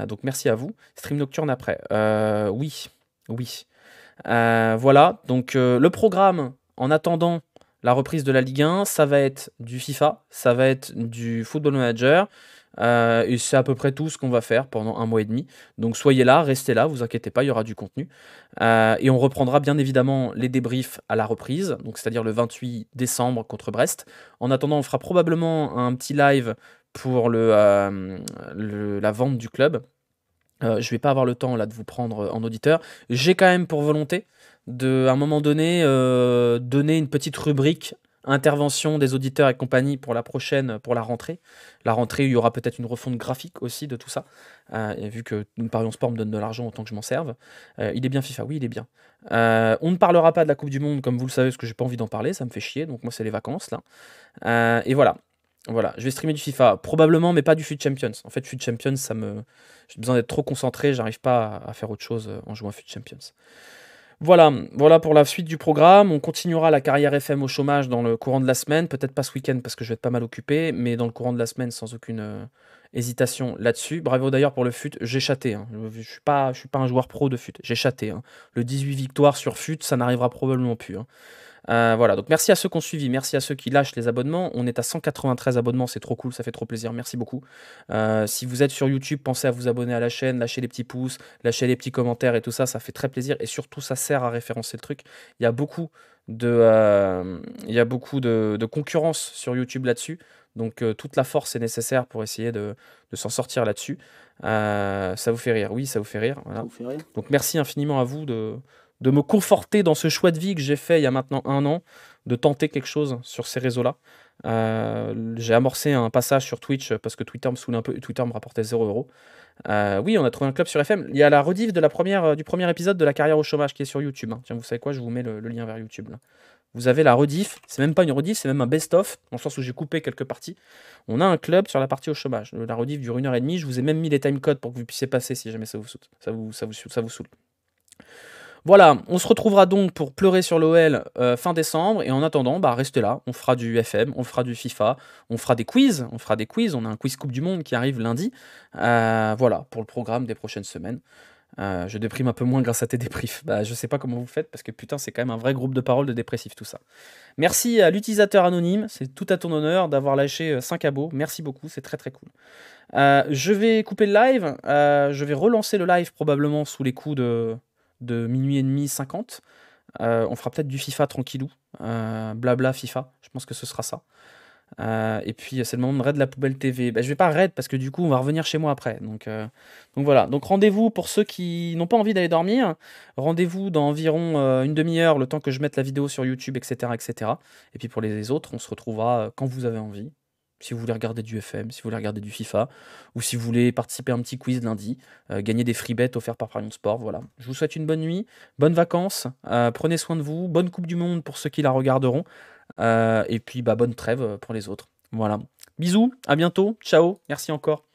Donc merci à vous. Stream nocturne après. Oui, oui. Voilà, donc le programme, en attendant la reprise de la Ligue 1, ça va être du FIFA, ça va être du Football Manager, et c'est à peu près tout ce qu'on va faire pendant 1 mois et demi. Donc soyez là, restez là, vous inquiétez pas, il y aura du contenu. Et on reprendra bien évidemment les débriefs à la reprise, donc c'est-à-dire le 28 décembre contre Brest. En attendant, on fera probablement un petit live pour la vente du club. Je vais pas avoir le temps là de vous prendre en auditeur. J'ai quand même pour volonté de, à un moment donné, donner une petite rubrique intervention des auditeurs et compagnie pour la prochaine, pour la rentrée. La rentrée, il y aura peut-être une refonte graphique aussi de tout ça. Et vu que Parion Sport me donne de l'argent, autant que je m'en serve. Il est bien FIFA, oui, il est bien. On ne parlera pas de la Coupe du Monde, comme vous le savez, parce que j'ai pas envie d'en parler, ça me fait chier. Donc moi, c'est les vacances là. Et voilà. Voilà, je vais streamer du FIFA, probablement, mais pas du FUT Champions. En fait, FUT Champions, j'ai besoin d'être trop concentré, j'arrive pas à faire autre chose en jouant à FUT Champions. Voilà, voilà pour la suite du programme. On continuera la carrière FM au chômage dans le courant de la semaine, peut-être pas ce week-end parce que je vais être pas mal occupé, mais dans le courant de la semaine sans aucune hésitation là-dessus. Bravo d'ailleurs pour le FUT, j'ai chaté. Hein. Je suis pas un joueur pro de FUT, j'ai chaté. Hein. Le 18 victoires sur FUT, ça n'arrivera probablement plus. Hein. Voilà, donc merci à ceux qui ont suivi, merci à ceux qui lâchent les abonnements. On est à 193 abonnements, c'est trop cool, ça fait trop plaisir, merci beaucoup. Si vous êtes sur YouTube, pensez à vous abonner à la chaîne, lâchez les petits pouces, lâchez les petits commentaires et tout ça, ça fait très plaisir. Et surtout, ça sert à référencer le truc. Il y a beaucoup de concurrence sur YouTube là-dessus. Donc toute la force est nécessaire pour essayer de s'en sortir là-dessus. Ça vous fait rire, oui, ça vous fait rire. Voilà. Ça vous fait rire? Donc merci infiniment à vous de me conforter dans ce choix de vie que j'ai fait il y a maintenant 1 an, de tenter quelque chose sur ces réseaux-là. J'ai amorcé un passage sur Twitch parce que Twitter me saoulait un peu et Twitter me rapportait 0 €. Oui, on a trouvé un club sur FM. Il y a la rediff de du premier épisode de la carrière au chômage qui est sur YouTube. Hein. Tiens, vous savez quoi, je vous mets le lien vers YouTube. Là. Vous avez la rediff, c'est même pas une rediff, c'est même un best-of, dans le sens où j'ai coupé quelques parties. On a un club sur la partie au chômage. La rediff dure 1 h 30, je vous ai même mis les timecodes pour que vous puissiez passer si jamais ça vous saoule. Voilà, on se retrouvera donc pour pleurer sur l'OL fin décembre. Et en attendant, bah, restez là. On fera du FM, on fera du FIFA, on fera des quiz. On a un quiz Coupe du Monde qui arrive lundi. Voilà, pour le programme des prochaines semaines. Je déprime un peu moins grâce à tes débriefs. Bah, je sais pas comment vous faites parce que putain, c'est quand même un vrai groupe de parole de dépressifs tout ça. Merci à l'utilisateur anonyme. C'est tout à ton honneur d'avoir lâché 5 abos. Merci beaucoup, c'est très très cool. Je vais couper le live. Je vais relancer le live probablement sous les coups de minuit et demi 50. On fera peut-être du FIFA tranquillou. Blabla FIFA, je pense que ce sera ça. Et puis, c'est le moment de raid la poubelle TV. Bah, je vais pas raid parce que du coup, on va revenir chez moi après. Donc voilà. Donc rendez-vous pour ceux qui n'ont pas envie d'aller dormir. Rendez-vous dans environ 1/2 heure, le temps que je mette la vidéo sur YouTube, etc., etc. Et puis pour les autres, on se retrouvera quand vous avez envie. Si vous voulez regarder du FM, si vous voulez regarder du FIFA, ou si vous voulez participer à un petit quiz lundi, gagner des free bets offerts par Parion Sport. Voilà. Je vous souhaite une bonne nuit, bonnes vacances, prenez soin de vous, bonne Coupe du Monde pour ceux qui la regarderont. Et puis, bah, bonne trêve pour les autres. Voilà. Bisous, à bientôt, ciao, merci encore.